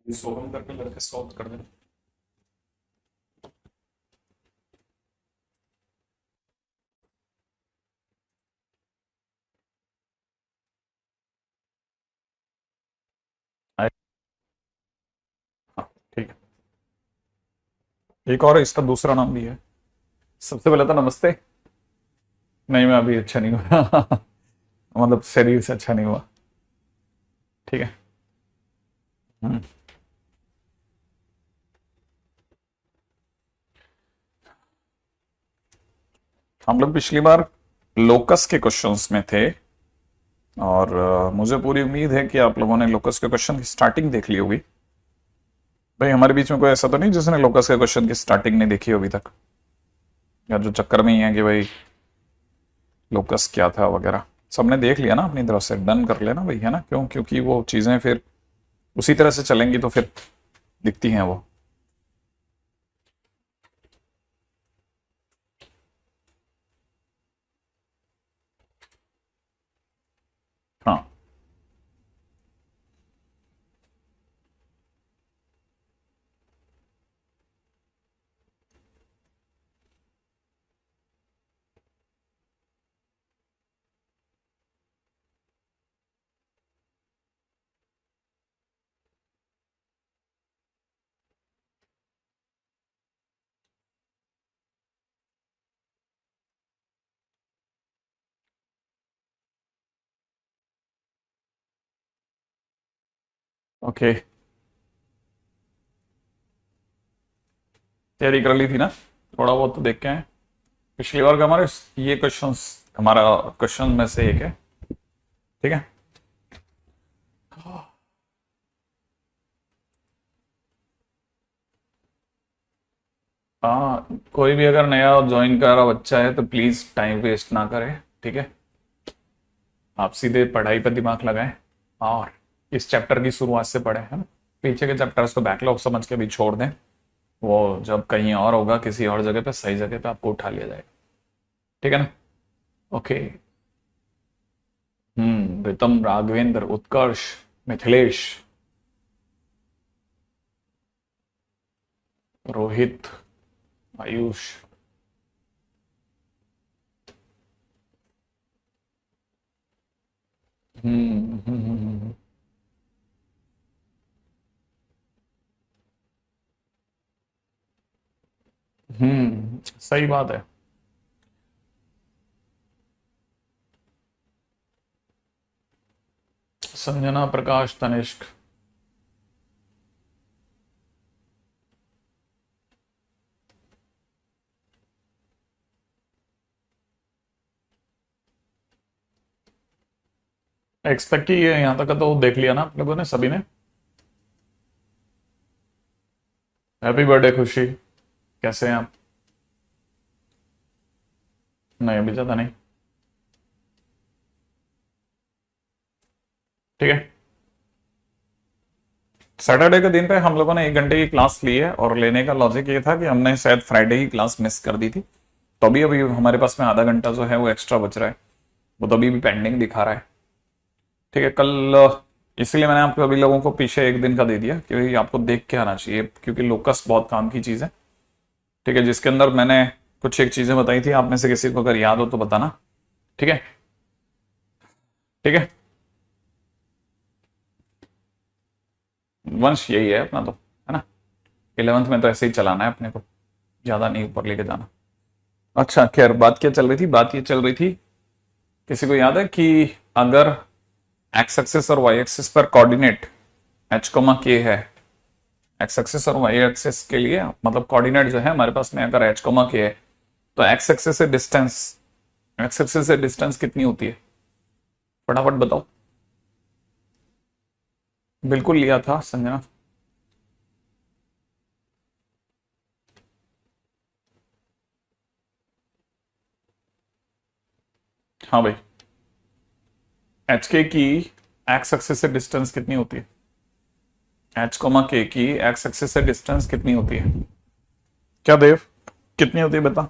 इसको ओपन करके लड़के सॉल्व कर देना। हाँ, ठीक है। एक और इसका दूसरा नाम भी है। सबसे पहले तो नमस्ते। नहीं, मैं अभी अच्छा नहीं हुआ। मतलब शरीर से अच्छा नहीं हुआ। ठीक है। हम्म। हम लोग पिछली बार लोकस के क्वेश्चंस में थे। और मुझे पूरी उम्मीद है कि आप लोगों ने लोकस के क्वेश्चन की स्टार्टिंग देख ली होगी। भाई हमारे बीच में कोई ऐसा तो नहीं जिसने लोकस के क्वेश्चन की स्टार्टिंग नहीं देखी हो अभी तक, या जो चक्कर में ही है कि भाई लोकस क्या था वगैरह। सबने देख लिया ना अपनी तरफ से, डन कर लेना भाई, है ना? क्यों? क्योंकि वो चीजें फिर उसी तरह से चलेंगी तो फिर दिखती हैं वो। हाँ। ओके। तैयारी कर ली थी ना? थोड़ा बहुत तो देख के आए। पिछली बार का हमारे ये क्वेश्चंस, हमारा क्वेश्चन में से एक है। ठीक है। कोई भी अगर नया ज्वाइन कर रहा बच्चा है तो प्लीज टाइम वेस्ट ना करें। ठीक है। आप सीधे पढ़ाई पर दिमाग लगाएं और इस चैप्टर की शुरुआत से पढ़ें, है ना? पीछे के चैप्टर्स को बैकलॉग समझ के भी छोड़ दें। वो जब कहीं और होगा किसी और जगह पे, सही जगह पे आपको उठा लिया जाएगा। ठीक है ना? ओके। प्रीतम, राघवेंद्र, उत्कर्ष, मिथिलेश, रोहित, आयुष। हम्म। सही बात है। संजना, प्रकाश, तनिष्क। एक्सपेक्ट ही है यहाँ तक का तो देख लिया ना आप लोगों ने, सभी ने। हैप्पी बर्थडे खुशी। कैसे हैं आप? नहीं, अभी ज्यादा नहीं। ठीक है। सैटरडे के दिन पे हम लोगों ने 1 घंटे की क्लास ली है, और लेने का लॉजिक ये था कि हमने शायद फ्राइडे ही क्लास मिस कर दी थी। तो अभी अभी हमारे पास में आधा घंटा जो है वो एक्स्ट्रा बच रहा है। वो तो अभी भी पेंडिंग दिखा रहा है। ठीक है। कल इसलिए मैंने आपको अभी लोगों को पीछे 1 दिन का दे दिया क्योंकि आपको देख के आना चाहिए, क्योंकि लोकस बहुत काम की चीज है। ठीक है। जिसके अंदर मैंने कुछ एक चीजें बताई थी, आप में से किसी को अगर याद हो तो बताना। ठीक है। ठीक है। वंश यही है अपना तो, है ना? 11th में तो ऐसे ही चलाना है अपने को, ज्यादा नहीं ऊपर लेके जाना। अच्छा, खैर, बात क्या चल रही थी? बात ये चल रही थी, किसी को याद है कि अगर एक्स एक्सिस और वाई एक्सिस पर कोऑर्डिनेट एच कोमा के है, एक्स एक्सिस और वाई एक्सिस के लिए मतलब कोऑर्डिनेट जो है हमारे पास में अगर एच कोमा के है, तो एक्स एक्सिस से डिस्टेंस, एक्स एक्सिस से डिस्टेंस कितनी होती है? फटाफट बताओ। बिल्कुल लिया था संजना। हाँ भाई। एच के की एक्स एक्सिस से डिस्टेंस कितनी होती है? एच कोमा के की एक्स एक्सिस से डिस्टेंस कितनी होती है? क्या देव, कितनी होती है बता?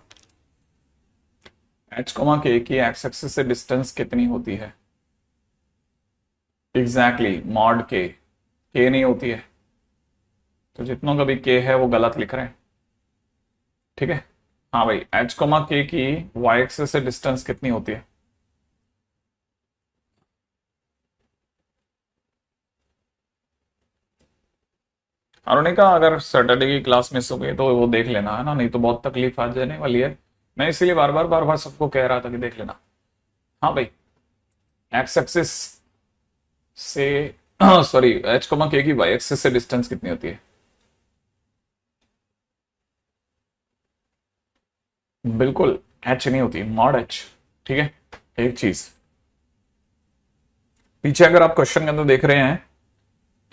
एच कोमा के की एक्स एक्सिस से डिस्टेंस कितनी होती है? एग्जैक्टली, मॉड के नहीं होती है। तो जितनों का भी के है वो गलत लिख रहे हैं, ठीक है। हाँ भाई, एच कोमा के की वाई एक्सिस से डिस्टेंस कितनी होती है? अरुणिका, अगर सैटरडे की क्लास मिस हो गई तो वो देख लेना है ना, नहीं तो बहुत तकलीफ आ जाने वाली है। मैं इसीलिए बार बार सबको कह रहा था कि देख लेना। हाँ भाई, एक्स एक्सिस से सॉरी, एच कोमा के की वाई एक्सिस से डिस्टेंस कितनी होती है? बिल्कुल एच नहीं होती, मॉड एच, ठीक है। एक चीज पीछे अगर आप क्वेश्चन के अंदर देख रहे हैं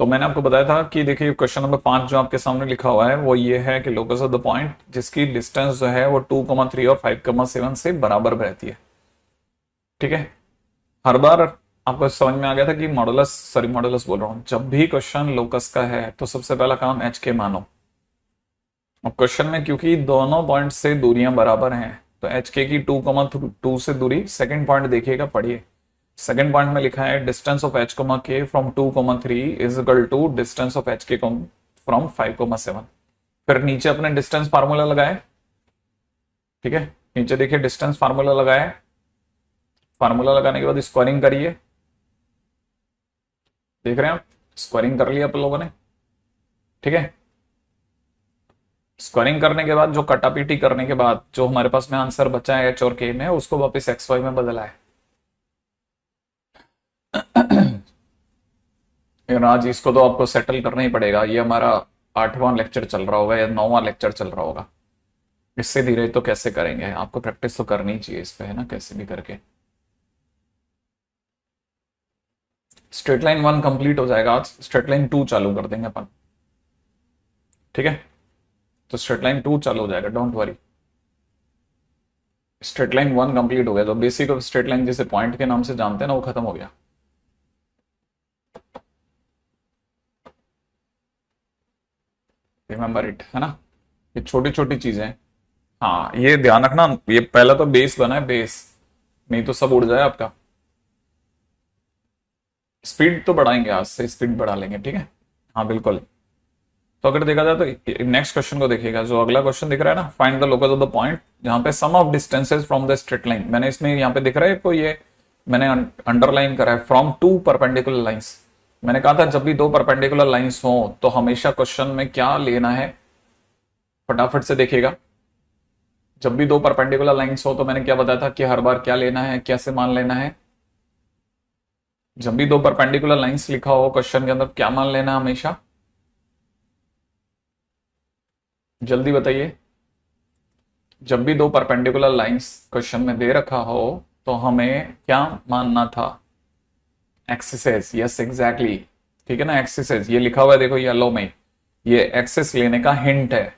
तो मैंने आपको बताया था कि देखिए क्वेश्चन नंबर 5 जो आपके सामने लिखा हुआ है वो ये है कि लोकस ऑफ द पॉइंट जिसकी डिस्टेंस जो है वो 2,3 और 5,7 से बराबर रहती है, ठीक है। हर बार आपको समझ में आ गया था कि मॉडुलस, सॉरी मॉडुलस बोल रहा हूं, जब भी क्वेश्चन लोकस का है तो सबसे पहला काम एच के मानो। अब क्वेश्चन में क्योंकि दोनों पॉइंट से दूरियां बराबर हैं तो एच के की 2,2 से दूरी, सेकंड पॉइंट देखिएगा, पढ़िए। सेकंड पॉइंट में लिखा है distance of H comma K from 2,3 is equal to distance of H K from 5,7। फिर नीचे अपने डिस्टेंस फार्मूला लगाए, ठीक है। नीचे देखिए डिस्टेंस फार्मूला लगाए, फार्मूला लगाने के बाद स्क्वायरिंग करिए, देख रहे हैं आप, स्क्वायरिंग कर लिया आप लोगों ने, ठीक है। स्क्वायरिंग करने के बाद जो कटापीटी करने के बाद जो हमारे पास में आंसर बचा है एच और के में, उसको वापस एक्स वाई में बदला है। लेकिन आज इसको तो आपको सेटल करना ही पड़ेगा, ये हमारा 8वां लेक्चर चल रहा होगा या 9वां लेक्चर चल रहा होगा। इससे धीरे तो कैसे करेंगे, आपको प्रैक्टिस तो करनी चाहिए इस पे, है ना, कैसे भी करके। स्ट्रेट लाइन 1 कंप्लीट हो जाएगा आज, स्ट्रेट लाइन 2 चालू कर देंगे अपन, ठीक है। तो स्ट्रेट लाइन 2 चालू हो जाएगा, don't worry. Straight line 1 complete हो गया तो बेसिक ऑफ स्ट्रेट लाइन जिसे पॉइंट के नाम से जानते हैं ना, वो खत्म हो गया। रिमेंबर इट, है ना, ये छोटी छोटी चीजें हैं। हाँ ये ध्यान रखना, ये पहला तो बेस बना है, बेस, नहीं तो सब उड़ जाए आपका। स्पीड तो बढ़ाएंगे, आज से स्पीड बढ़ा लेंगे, ठीक है। हाँ बिल्कुल। तो अगर देखा जाए तो नेक्स्ट क्वेश्चन को देखिएगा, जो अगला क्वेश्चन दिख रहा है ना, find the locus of the point, जहां पे sum of distances from the straight line, मैंने इसमें यहाँ पे दिख रहा है आपको, ये मैंने अंडरलाइन करा है, फ्रॉम टू परपेंडिकुलर लाइंस। मैंने कहा था जब भी दो परपेंडिकुलर लाइंस हो तो हमेशा क्वेश्चन में क्या लेना है, फटाफट से देखिएगा। जब भी दो परपेंडिकुलर लाइंस हो तो मैंने क्या बताया था कि हर बार क्या लेना है, कैसे मान लेना है। जब भी दो परपेंडिकुलर लाइंस लिखा हो क्वेश्चन के अंदर क्या मान लेना है हमेशा, जल्दी बताइए। जब भी दो परपेंडिकुलर लाइंस क्वेश्चन में दे रखा हो तो हमें क्या मानना था, एक्सिसेस, यस एग्जैक्टली, ठीक है ना, एक्सिसेस, ये लिखा हुआ है देखो येलो में, ये एक्सेस लेने का हिंट है,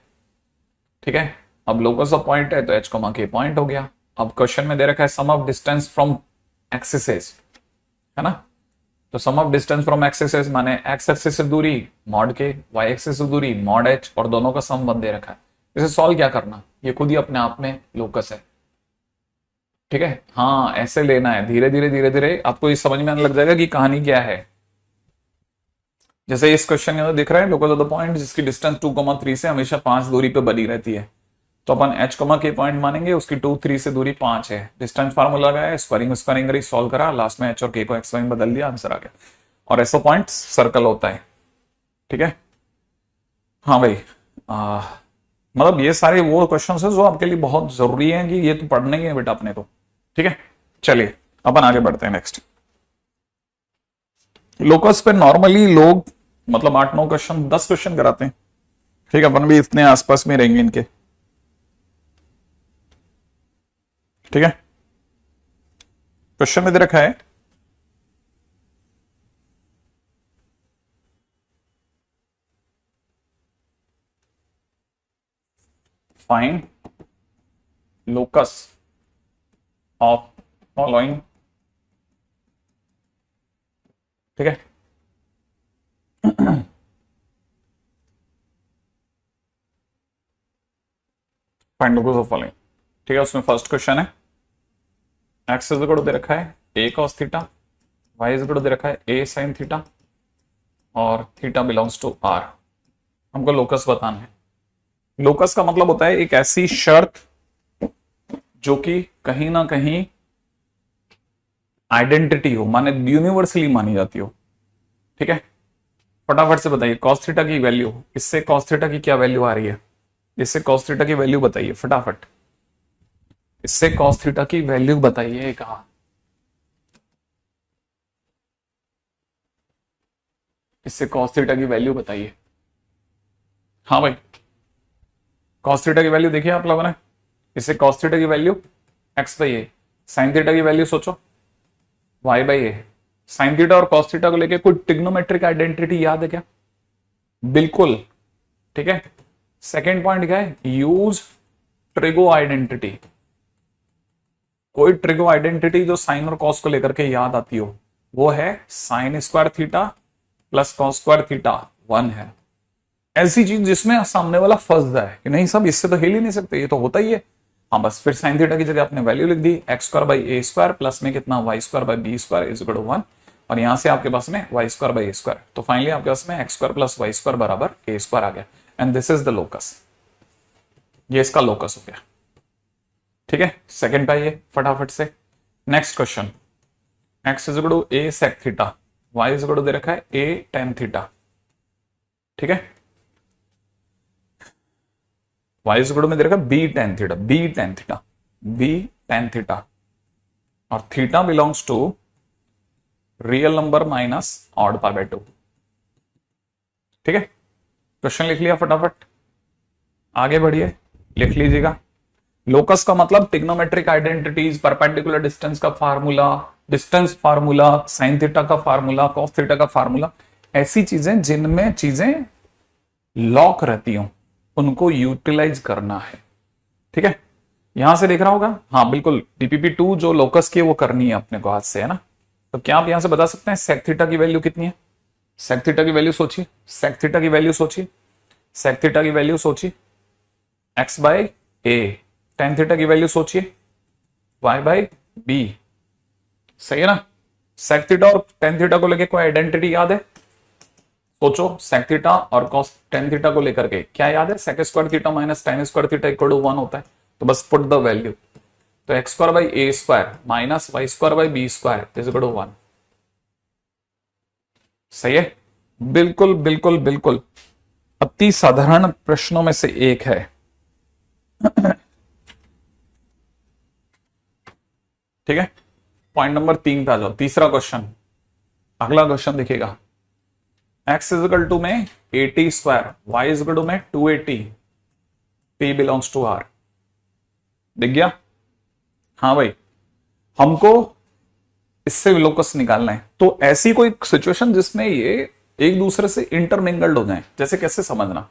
ठीक है। अब लोकस ऑफ पॉइंट है तो एच कोमा के पॉइंट हो गया। अब क्वेश्चन में दे रखा है सम ऑफ डिस्टेंस फ्रॉम एक्सिसेस, है ना, तो सम ऑफ डिस्टेंस फ्रॉम एक्सिसेस माने एक्स एक्सिस से दूरी मॉड के, वाई एक्सिस से दूरी मॉड एच, और दोनों का सम बन दे रखा है। इसे सॉल्व क्या करना, ये खुद ही अपने आप में लोकस है, ठीक है। हाँ ऐसे लेना है, धीरे धीरे धीरे धीरे आपको ये समझ में आने लग जाएगा कि कहानी क्या है। जैसे इस क्वेश्चन के अंदर दिख रहा है लोकस ऑफ द पॉइंट जिसकी डिस्टेंस 2,3 से हमेशा 5 दूरी पे बनी रहती है, तो अपन एच कोमा के पॉइंट मानेंगे, उसकी 2,3 से दूरी 5 है। डिस्टेंस फार्मूला लगाया, स्क्वायरिंग स्क्वायरिंग करी, सॉल्व करा, लास्ट में एच और के को एक्स वाई में बदल दिया, आंसर आ गया। और ऐसा पॉइंट सर्कल होता है, ठीक है। हाँ भाई, मतलब ये सारे वो क्वेश्चन है जो आपके लिए बहुत जरूरी है कि ये तो पढ़ने ही है बेटा अपने तो, ठीक है। चलिए अपन आगे बढ़ते हैं नेक्स्ट। लोकस पे नॉर्मली लोग मतलब 8-9 क्वेश्चन, 10 क्वेश्चन कराते हैं, ठीक है। अपन भी इतने आसपास में रहेंगे इनके, ठीक है। क्वेश्चन में दे रखा है फाइंड लोकस ऑफ फॉलोइंग, ठीक है। फाइंड लोकस ऑफ फॉलोइंग, ठीक है। उसमें फर्स्ट क्वेश्चन है एक्स इज इक्वल टू दे रखा है a cos theta, y is equal to दे रखा है ए साइन थीटा, और थीटा बिलोंग्स टू आर। हमको लोकस बताना है। लोकस का मतलब होता है एक ऐसी शर्त जो कि कहीं ना कहीं आइडेंटिटी हो, माने यूनिवर्सली मानी जाती हो। ठीक है, फटाफट से बताइए कॉस थीटा की वैल्यू, इससे कॉस थीटा की क्या वैल्यू आ रही है, इससे कॉस थीटा की वैल्यू बताइए फटाफट, इससे कॉस थीटा की वैल्यू बताइए। कहा, इससे कॉस थीटा की वैल्यू बताइए। हाँ भाई, कॉस थीटा की वैल्यू देखिए आप लोगों ने, इससे कॉस थीटा की value x by a, sine theta की वैल्यू सोचो y by a. Sine theta और कॉस थीटा को लेके कोई ट्रिग्नोमेट्रिक आइडेंटिटी याद है क्या? बिल्कुल, ठीक है। सेकेंड पॉइंट क्या है, यूज ट्रिगो आइडेंटिटी। कोई ट्रिगो आइडेंटिटी जो साइन और कॉस को लेकर के याद आती हो, वो है sign square theta plus cos square theta 1 है। ऐसी चीज जिसमें सामने वाला फंस जाए कि नहीं सब इससे तो हिल ही नहीं सकते, ये तो होता ही है। हाँ बस फिर साइन थीटा की जगह आपने वैल्यू लिख दी x square by a square plus में कितना y square by b square is equal to 1, और यहां से आपके पास में y square by a square, तो फाइनली आपके पास में x square plus Y square बराबर ए स्क्वायर आ गया, and this is the locus. ये इसका लोकस हो गया। ठीक है, सेकंड पे आइए फटाफट से। Next question, x is equal to a sec theta, y is equal to दे रखा है ए टेन थीटा। ठीक है, y इज इक्वल टू में दे रखा है b tan theta, b tan theta, b tan theta, और theta belongs to real number minus odd pi by 2। ठीक है, क्वेश्चन लिख लिया फटाफट, आगे बढ़िए लिख लीजिएगा। लोकस का मतलब टिग्नोमेट्रिक आइडेंटिटीज, परपेंडिकुलर डिस्टेंस का formula, distance formula, sine theta का फार्मूला, कॉस थीटा का फार्मूला, ऐसी चीजें जिनमें चीजें लॉक रहती हो उनको यूटिलाइज करना है। ठीक है, यहां से देख रहा होगा, हाँ बिल्कुल, DPP2 जो लोकस की है वो करनी है अपने को हाथ से, है ना। तो क्या आप यहां से बता सकते हैं सेक थीटा की वैल्यू कितनी है? सेक थीटा की वैल्यू सोचिए, सेक थीटा की वैल्यू सोचिए, सेक थीटा की वैल्यू सोचिए x by a, tan theta की वैल्यू सोचिए वाई बाय बी। सही है ना। सेक थीटा और टेन थीटा को लेके कोई आइडेंटिटी याद है? सोचो, सेक थीटा और कॉस टेन थीटा को लेकर के क्या याद है? Sec square theta minus tan square theta equal to 1 होता है, तो बस पुट द वैल्यू, तो x square by a square minus y square by b square is equal to 1। सही है, बिल्कुल बिल्कुल बिल्कुल, अति साधारण प्रश्नों में से एक है। ठीक है, पॉइंट नंबर 3 पे आ जाओ, तीसरा क्वेश्चन। अगला क्वेश्चन देखिएगा, एक्स इज इक्वल टू में 80 square, y is equal to में 280, पी बिलोंग्स टू आर। दिख गया? हाँ भाई, हमको इससे लोकस निकालना है। तो ऐसी कोई सिचुएशन जिसमें ये एक दूसरे से इंटरमिंगल्ड हो जाए, जैसे कैसे समझना,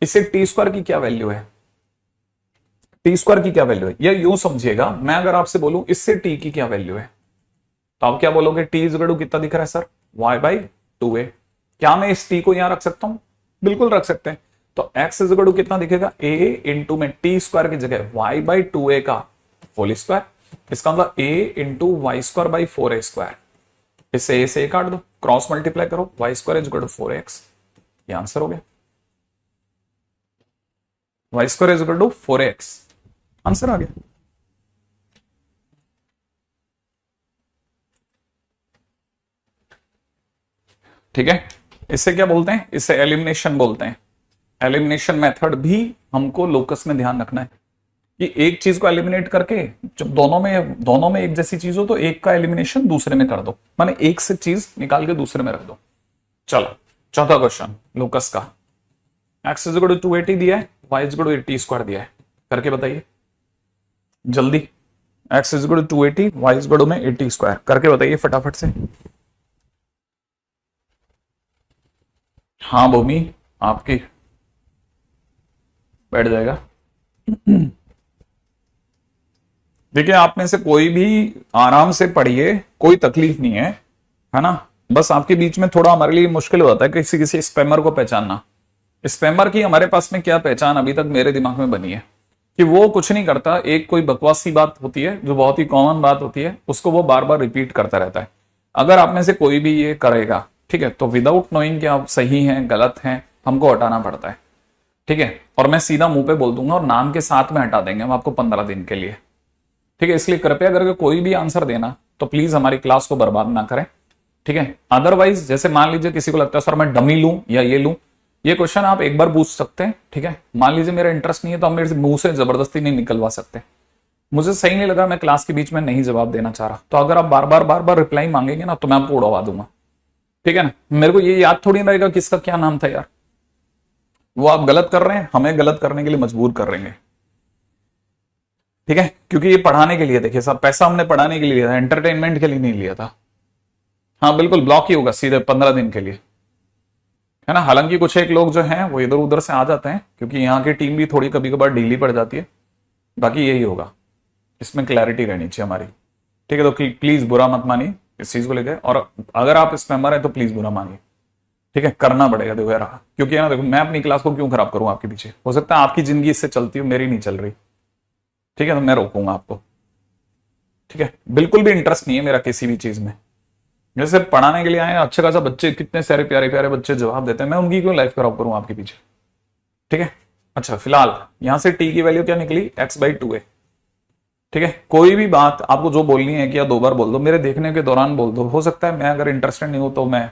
इसे टी स्क्वायर की क्या वैल्यू है, टी स्क्वायर की क्या वैल्यू है, या यूं समझिएगा, मैं अगर आपसे बोलूं इससे टी की क्या वैल्यू है, तो आप क्या बोलोगे? टी इज इक्वल टू कितना दिख रहा है सर? Y by 2a। क्या मैं इस टी को यहां रख सकता हूं? बिल्कुल रख सकते हैं। तो एक्स इज इक्वल टू कितना दिखेगा? a इंटू में टी स्क्वायर की जगह वाई बाई 2a का होल स्क्वायर, इसका मतलब a into y square by 4a स्क्वायर। इससे a से a काट दो, क्रॉस मल्टीप्लाई करो, y square is equal to 4x, ये आंसर हो गया। Y square is equal to 4x, answer आ गया। ठीक है, इससे क्या बोलते हैं? इससे एलिमिनेशन बोलते हैं। एलिमिनेशन मेथड भी हमको लोकस में ध्यान रखना है कि एक चीज को एलिमिनेट करके, जब दोनों में एक जैसी चीज हो तो एक का एलिमिनेशन दूसरे में कर दो, माने एक से चीज निकाल के दूसरे में रख दो। चलो चौथा क्वेश्चन लोकस का, एक्स इज इक्वल टू 280 दिया है, y is equal to 80 square दिया है, करके बताइए जल्दी। X is equal to 280, y is equal to में 80 स्क्वायर, करके बताइए फटाफट से। हाँ भूमि, आपकी बैठ जाएगा। देखिए, आप में से कोई भी आराम से पढ़िए, कोई तकलीफ नहीं है ना। बस आपके बीच में थोड़ा हमारे लिए मुश्किल हो जाता है किसी किसी स्पैमर को पहचानना। स्पैमर की हमारे पास में क्या पहचान अभी तक मेरे दिमाग में बनी है कि वो कुछ नहीं करता, एक कोई बकवासी बात होती है जो बहुत ही कॉमन बात होती है, उसको वो बार बार रिपीट करता रहता है। अगर आप में से कोई भी ये करेगा, ठीक है, तो विदाउट नोइंग कि आप सही हैं गलत हैं हमको हटाना पड़ता है, ठीक है। और मैं सीधा मुंह पे बोल दूंगा और नाम के साथ में हटा देंगे हम आपको 15 दिन के लिए, ठीक है। इसलिए कृपया करके कोई भी आंसर देना तो प्लीज हमारी क्लास को बर्बाद ना करें, ठीक है। अदरवाइज जैसे मान लीजिए किसी को लगता है सर मैं डमी लूं या ये लूं, ये क्वेश्चन आप एक बार पूछ सकते हैं, ठीक है। मान लीजिए मेरा इंटरेस्ट नहीं है तो आप मेरे से मुंह से जबरदस्ती नहीं निकलवा सकते। मुझे सही नहीं लगा, मैं क्लास के बीच में नहीं जवाब देना चाह रहा, तो अगर आप बार बार रिप्लाई मांगेंगे ना तो मैं आपको उड़वा दूंगा, ठीक है ना। मेरे को ये याद थोड़ी ना रहेगा किसका क्या नाम था यार। वो आप गलत कर रहे हैं, हमें गलत करने के लिए मजबूर कर रहे हैं, ठीक है। क्योंकि ये पढ़ाने के लिए, देखिए सब पैसा हमने पढ़ाने के लिए लिया था, एंटरटेनमेंट के लिए नहीं लिया था। हाँ बिल्कुल ब्लॉक ही होगा सीधे 15 दिन के लिए, है ना। हालांकि कुछ एक लोग जो हैं वो इधर उधर से आ जाते हैं क्योंकि यहाँ की टीम भी थोड़ी कभी कभार ढीली पड़ जाती है। बाकी यही होगा, इसमें क्लैरिटी रहनी चाहिए हमारी, ठीक है। तो प्लीज बुरा मत मानिए इस चीज को लेकर, और अगर आप इस मेंबर है तो प्लीज बुरा मानिए, ठीक है। करना पड़ेगा देखो यार, क्योंकि ना देखो मैं अपनी क्लास को क्यों खराब करूं आपके पीछे, हो सकता है आपकी जिंदगी इससे चलती हो, मेरी नहीं चल रही, ठीक है। तो मैं रोकूंगा आपको, ठीक है। बिल्कुल भी इंटरेस्ट नहीं है मेरा किसी भी चीज में। जैसे पढ़ाने के लिए आए अच्छे खासा बच्चे, कितने सारे प्यारे प्यारे बच्चे जवाब देते हैं, मैं उनकी क्यों लाइफ खराब करूं आपके पीछे, ठीक है। अच्छा फिलहाल यहां से टी की वैल्यू क्या निकली, x/2a, ठीक है। कोई भी बात आपको जो बोलनी है कि या 2 बार बोल दो, मेरे देखने के दौरान बोल दो। हो सकता है मैं अगर इंटरेस्टेड नहीं हूं तो मैं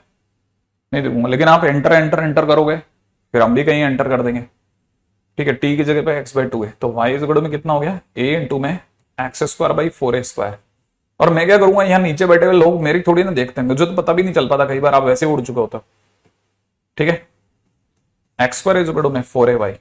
नहीं देखूंगा, लेकिन आप एंटर एंटर एंटर करोगे फिर हम भी कहीं एंटर कर देंगे, ठीक है। टी की जगह पे x/2a, तो y इज इक्वल में कितना हो गया, a इंटू में x²/4a²। और मैं क्या करूंगा, यहाँ नीचे बैठे हुए लोग मेरी थोड़ी ना देखते हैं, मुझे तो पता भी नहीं चल पाता कई बार, आप वैसे उड़ चुका होता, ठीक है। x² इज इक्वल में 4ay,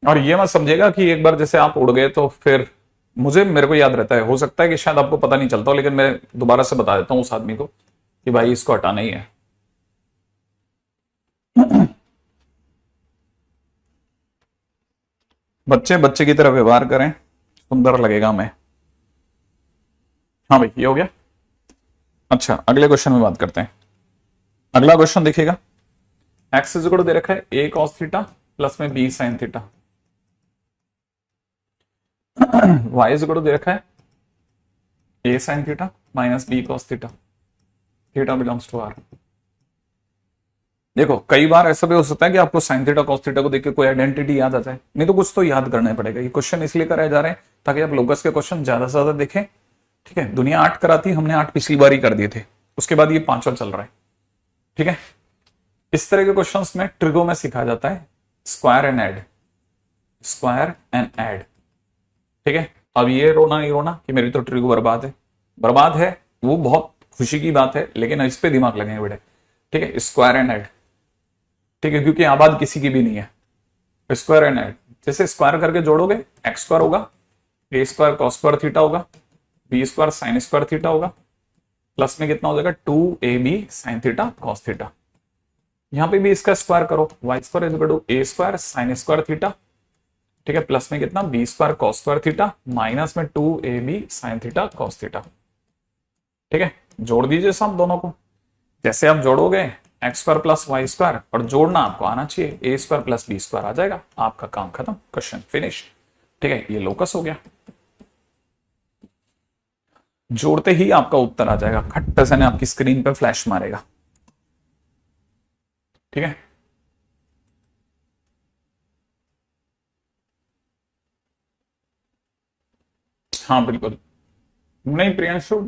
और ये मत समझिएगा कि एक बार जैसे आप उड़ गए तो फिर मेरे को याद रहता है। हो सकता है कि शायद आपको पता नहीं चलता हो, लेकिन मैं दोबारा से बता देता हूं उस आदमी को कि भाई इसको हटाना ही है। बच्चे बच्चे की तरह व्यवहार करें, सुंदर लगेगा हमें। हाँ भाई ये हो गया। अच्छा अगले क्वेश्चन में बात करते हैं। अगला क्वेश्चन देखिएगा, एक्स इज इक्वल दे रखा है a cos थीटा प्लस में b sin theta, y is equal दे रखा है a sin theta minus b cos theta, theta belongs to r। देखो कई बार ऐसा भी हो सकता है कि आपको साइन थीटा कॉस थीटा को देख के कोई आइडेंटिटी याद आ जाए, नहीं तो कुछ तो याद करना पड़ेगा। ये क्वेश्चन इसलिए कराए जा रहे हैं ताकि आप लोकस के क्वेश्चन ज्यादा से ज्यादा देखें, ठीक है। दुनिया 8 कराती, हमने 8 पिछली बार ही कर दिए थे, उसके बाद ये 5वां चल रहा है, ठीक है। इस तरह के क्वेश्चंस में ट्रिगो में सिखाया जाता है square and add, square and add, ठीक है। अब ये रोना नहीं रोना कि मेरी तो ट्रिगो बर्बाद है, बर्बाद है वो बहुत खुशी की बात है, लेकिन इस पे दिमाग लगेंगे बेटे, ठीक है। स्क्वायर एंड ऐड, ठीक है, क्योंकि आबाद किसी की भी नहीं है। स्क्वायर एंड ऐड, जैसे स्क्वायर करके जोड़ोगे x² होगा, a² cos² थीटा होगा, b² sin² थीटा होगा, प्लस में कितना हो जाएगा 2ab sin theta cos theta. यहां पे भी इसका स्क्वायर करो, y² is equal to a² sin² theta, ठीक है, प्लस में कितना b² cos² थीटा माइनस में 2ab sin theta cos theta, ठीक है। जोड़ दीजिए सब दोनों को, जैसे आप जोड़ोगे x² प्लस y², और जोड़ना आपको आना चाहिए a² प्लस b² आ जाएगा, आपका काम खत्म, क्वेश्चन फिनिश, ठीक है। ये लोकस हो गया, जोड़ते ही आपका उत्तर आ जाएगा, खट्ट से आपकी स्क्रीन पे फ्लैश मारेगा, ठीक है। हाँ बिल्कुल, नहीं प्रियांशु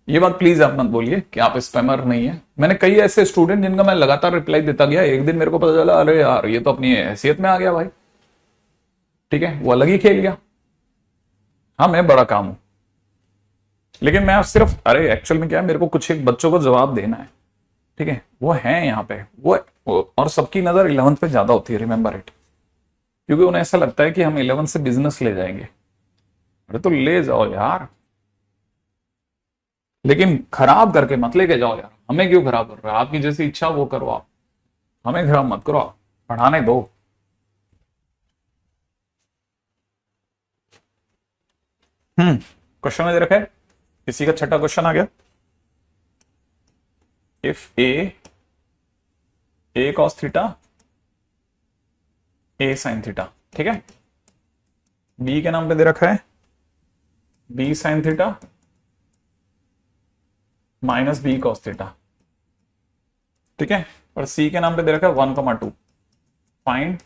ये बात प्लीज आप मत बोलिए कि आप स्पैमर नहीं है। मैंने कई ऐसे स्टूडेंट जिनका मैं लगातार रिप्लाई देता गया, एक दिन मेरे को पता चला अरे यार ये तो अपनी हैसियत में आ गया भाई, ठीक है, वो अलग ही खेल गया। हाँ मैं बड़ा काम हूं, लेकिन मैं सिर्फ अरे एक्चुअल में क्या है, मेरे को कुछ एक बच्चों को जवाब देना है, ठीक है। वो है यहाँ पे वो और सबकी नजर 11th पे ज्यादा होती है, रिमेंबर इट, क्योंकि उन्हें ऐसा लगता है कि हम 11th से बिजनेस ले जाएंगे। अरे तो ले जाओ यार, लेकिन खराब करके मत लेके जाओ यार, हमें क्यों खराब कर रहे हो, आपकी जैसी इच्छा वो करो आप, हमें खराब मत करो, आप पढ़ाने दो। क्वेश्चन में दे रखा है, किसी का छठा क्वेश्चन आ गया, if a cos theta a sin theta, ठीक है। b के नाम पे दे रखा है b sin theta minus b cos theta, ठीक है। और सी के नाम पे दे रखा है 1,2। Find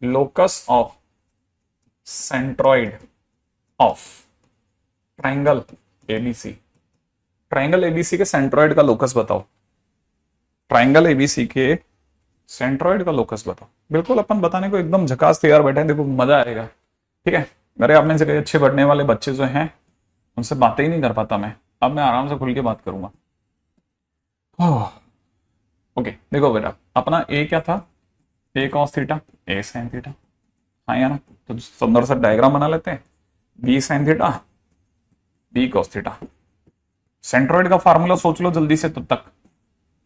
locus of centroid of triangle ABC. Triangle ABC के सेंट्रॉइड का लोकस बताओ। ट्राइंगल एबीसी के सेंट्रॉइड का लोकस बताओ। बिल्कुल अपन बताने को एकदम झकास तैयार बैठे हैं, देखो मजा आएगा, ठीक है। अरे आप में से कई अच्छे पढ़ने वाले बच्चे जो हैं उनसे बातें ही नहीं कर पाता मैं, अब मैं आराम से खुल के बात करूंगा। ओके देखो बेटा, अपना ए क्या था, ए कॉस थीटा ए साइन थीटा, हाँ या ना। तो सुंदर सा डायग्राम बना लेते हैं, b sine theta b cos theta. Centroid का फार्मूला सोच लो जल्दी से तब तक।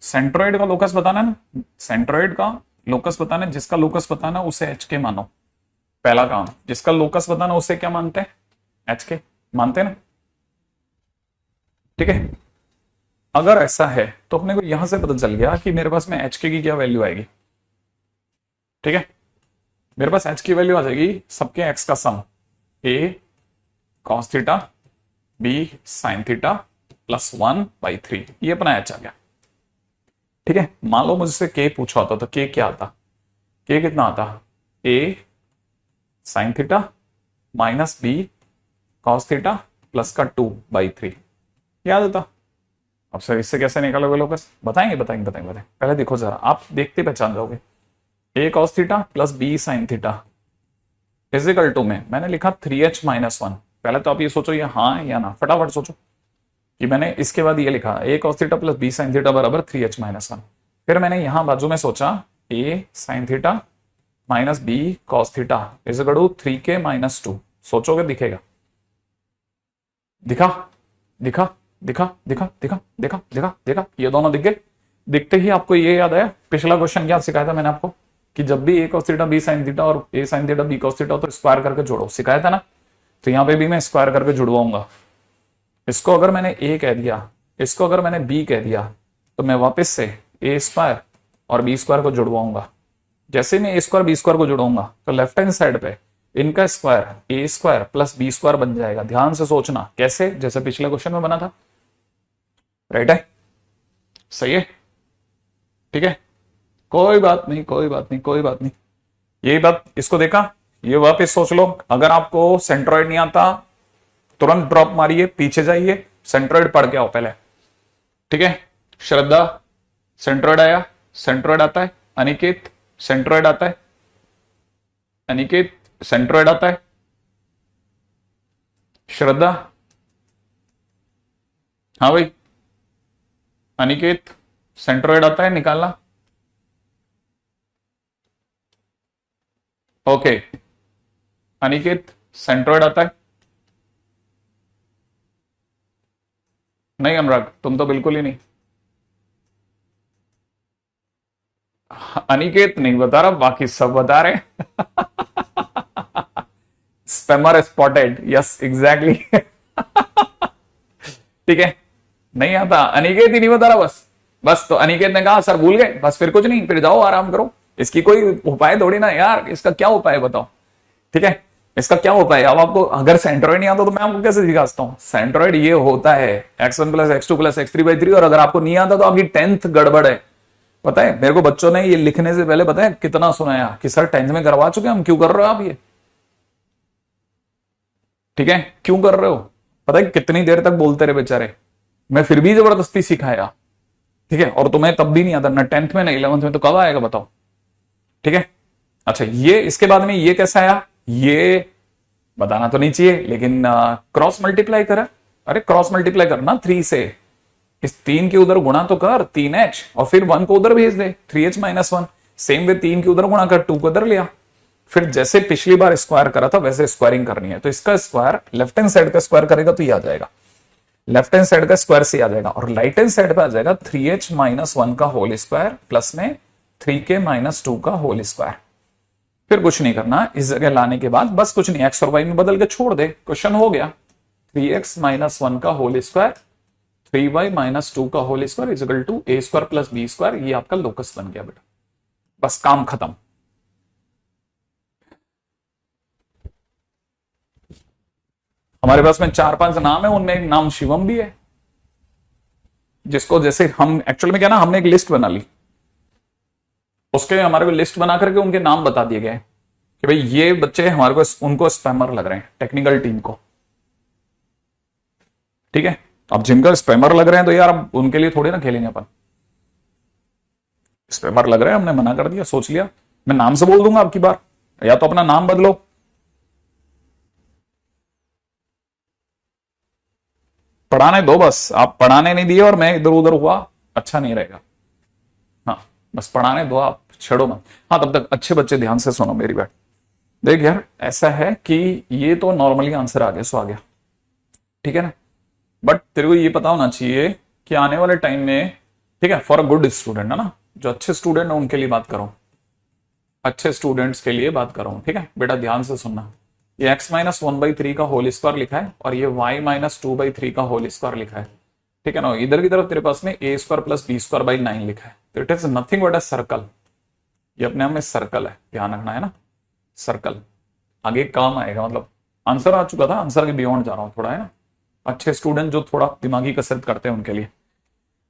सेंट्रॉइड का लोकस बताना है ना, सेंट्रॉइड का लोकस बताना है, जिसका लोकस बताना उसे एच के मानो। पहला काम, जिसका लोकस बताना उसे क्या मानते हैं, एच के मानते हैं ना, ठीक है। अगर ऐसा है तो अपने को यहां से पता चल गया कि मेरे पास में एच के की क्या वैल्यू आएगी, ठीक है। मेरे पास एच की वैल्यू आ जाएगी सबके एक्स का sum, a cos theta b sine theta plus 1/3, ये अपना एच आ गया, ठीक है। मान लो मुझसे के पूछा होता तो के क्या आता, के कितना आता, a sine theta minus b cos theta plus का 2/3, याद आता। अब सर इससे कैसे निकालोगे लोकस, बताएंगे बताएंगे बताएंगे बताएंगे। पहले देखो जरा, आप देखते पहचान जाओगे। A cos theta plus b sine theta is equal to में मैंने लिखा 3h-1। पहले तो आप ये सोचो ये हाँ या ना, फटाफट सोचो कि मैंने इसके बाद ये लिखा a cos theta plus b sine theta बराबर 3h-1। फिर मैंने यहां बाजू में सोचा a sine theta minus b cos theta is equal to 3k-2। सोचोगे दिखेगा, दिखा दिखा दिखा दिखा दिखा दिखा दिखा दिखा, ये दोनों दिख गए। दिखते ही आपको ये याद आया, पिछला क्वेश्चन क्या सिखाया था मैंने आपको कि जब भी a cos theta b sine theta और a sine theta b cos theta तो स्क्वायर करके जोड़ो, सिखाया था ना। तो यहां पे भी मैं स्क्वायर करके जुड़वाऊंगा। इसको अगर मैंने ए कह दिया, इसको अगर मैंने बी कह दिया, तो मैं वापस से ए स्क्वायर और बी स्क्वायर को जुड़वाऊंगा। जैसे मैं ए स्क्वायर बी स्क्वायर को जुड़ाऊंगा तो लेफ्ट हैंड साइड पे इनका स्क्वायर ए स्क्वायर प्लस बी स्क्वायर बन जाएगा। ध्यान से सोचना कैसे, जैसे पिछले क्वेश्चन में बना था, राइट है, सही है, ठीक है। कोई बात नहीं कोई बात नहीं कोई बात नहीं, यही बात, इसको देखा, ये वापस सोच लो। अगर आपको सेंट्रॉइड नहीं आता तुरंत ड्रॉप मारिए, पीछे जाइए, सेंट्रॉइड पढ़ के आओ पहले, ठीक है। श्रद्धा सेंट्रॉइड आया, सेंट्रॉइड आता है। अनिकेत सेंट्रॉइड आता है, अनिकेत सेंट्रॉइड आता है। श्रद्धा, हाँ भाई अनिकेत सेंट्रॉइड आता है, निकालना। ओके अनिकेत सेंट्रॉइड आता है। नहीं अनुराग तुम तो बिल्कुल ही नहीं। अनिकेत नहीं बता रहा, बाकी सब बता रहे। Spammer spotted, yes exactly. ठीक है, नहीं आता, अनिकेत ही नहीं बता रहा बस। बस तो अनिकेत ने कहा सर भूल गए, बस फिर कुछ नहीं, फिर जाओ आराम करो। इसकी कोई उपाय थोड़ी ना यार, इसका क्या उपाय बताओ, ठीक है। इसका क्या उपाय है, अब आपको अगर सेंट्रॉइड नहीं आता तो मैं आपको कैसे दिखाता हूं। सेंट्रॉइड ये होता है x1 plus x2 plus x3/3, और अगर आपको नहीं आता तो आपकी 10th गड़बड़ है। पता है मेरे को बच्चों ने ये लिखने से पहले पता है कितना सुनाया कि सर 10th में करवा चुके हम, क्यों कर रहे हो आप ये, ठीक है, क्यों कर रहे हो। पता है कितनी देर तक बोलते रहे बेचारे, मैं फिर भी जबरदस्ती सिखाया, ठीक है। और तुम्हें तब भी नहीं आता ना 10th में ना 11th में, तो कब आएगा बताओ, ठीक है। अच्छा ये इसके बाद में ये कैसा आया, ये बताना तो नहीं चाहिए लेकिन क्रॉस मल्टीप्लाई करा। अरे क्रॉस मल्टीप्लाई करना 3 से, इस 3 के उधर गुणा तो कर 3h और फिर 1 को उधर भेज दे 3h-1। सेम वे 3 के उधर गुणा कर 2 को उधर लिया, फिर जैसे पिछली बार स्क्वायर करा था वैसे स्क्वायरिंग करनी है। तो इसका स्क्वायर लेफ्ट हैंड साइड का स्क्वायर करेगा तो ये आ जाएगा, लेफ्ट हैंड साइड का स्क्वायर से आ जाएगा, और राइट हैंड साइड पे आ जाएगा 3h-1 का होल स्क्वायर प्लस में 3k-2 का होल स्क्वायर। फिर कुछ नहीं करना, इस जगह लाने के बाद बस कुछ नहीं, एक्स और वाई में बदल के छोड़ दे, क्वेश्चन हो गया। 3x-1 का होल स्क्वायर 3y-2 का whole square is equal to a square plus b square, ये आपका लोकस बन गया बेटा, बस काम खत्म। हमारे पास में 4-5 नाम है, उनमें एक नाम शिवम भी है, जिसको जैसे हम एक्चुअल में क्या ना, हमने एक लिस्ट बना ली, उसके हमारे को लिस्ट बना करके उनके नाम बता दिए गए कि भाई ये बच्चे हमारे को उनको स्पैमर लग रहे हैं, टेक्निकल टीम को। ठीक है, अब जिनका स्पैमर लग रहे हैं तो यार अब उनके लिए थोड़ी ना खेलेंगे अपन। स्पैमर लग रहे हैं, हमने मना कर दिया, सोच लिया मैं नाम से बोल दूंगा अब की बार, या तो अपना नाम बदलो। पढ़ाने दो बस, आप पढ़ाने नहीं दिए और मैं इधर उधर हुआ, अच्छा नहीं रहेगा। हाँ, बस पढ़ाने दो, आप छेड़ो मत। हाँ, तब तक अच्छे बच्चे ध्यान से सुनो मेरी बात। देख यार, ऐसा है कि ये तो नॉर्मली आंसर आ गया सो आ गया, ठीक है ना, बट तेरे को ये पता होना चाहिए कि आने वाले टाइम में, ठीक है, फॉर अ गुड स्टूडेंट है ना, जो अच्छे स्टूडेंट है उनके लिए बात करो, अच्छे स्टूडेंट्स के लिए बात करो, ठीक है बेटा, ध्यान से सुनना। ये x माइनस 1/3 का होल स्क्वायर लिखा है और ये y माइनस 2/3 का होल स्क्वायर लिखा है, ठीक है ना। इधर की तरफ तेरे पास में a square plus b square by 9 लिखा है, तो it is nothing but a circle. ये अपने आप में सर्कल है, ध्यान रखना है ना, सर्कल आगे काम आएगा, मतलब आंसर आ चुका था, आंसर के बियॉन्ड जा रहा हूं थोड़ा, है ना, अच्छे स्टूडेंट जो थोड़ा दिमागी कसरत करते हैं उनके लिए।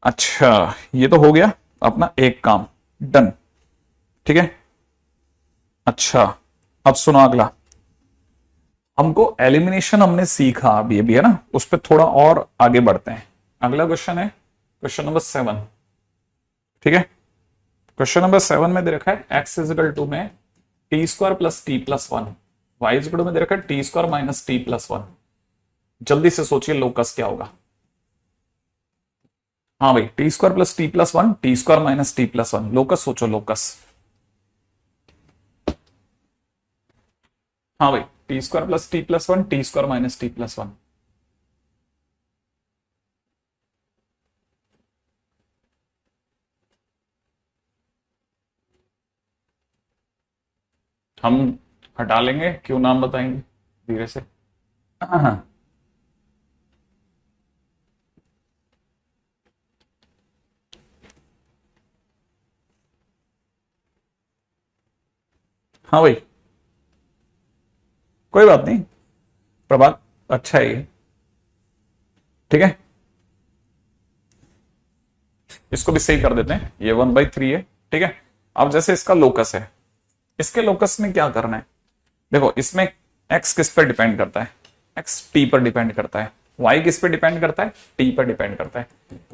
अच्छा, ये तो हो गया अपना एक काम, डन, ठीक है। अच्छा, अब सुनो अगला, हमको एलिमिनेशन हमने सीखा अभी है ना, उस पर थोड़ा और आगे बढ़ते हैं। अगला क्वेश्चन है क्वेश्चन नंबर 7, ठीक है। क्वेश्चन नंबर 7 में दे रखा है एक्स इजिकल टू में t square plus t plus 1, y is equal में दे रखा है t square minus t plus 1। जल्दी से सोचिए लोकस क्या होगा। हाँ भाई, t square plus t plus 1, t square minus t plus 1, locus सोचो, लोकस। हाँ भाई, t square plus t plus 1, t square minus t plus 1। हम हटा लेंगे, क्यों नाम बताएंगे धीरे से। हाँ हाँ भाई, कोई बात नहीं प्रभात, अच्छा है ये, ठीक है, इसको भी सही कर देते हैं, ये 1/3 है, ठीक है। अब जैसे इसका लोकस है, इसके लोकस में क्या करना है, देखो इसमें x किस पर डिपेंड करता है, x t पर डिपेंड करता है, y किस पर डिपेंड करता है, t पर डिपेंड करता है,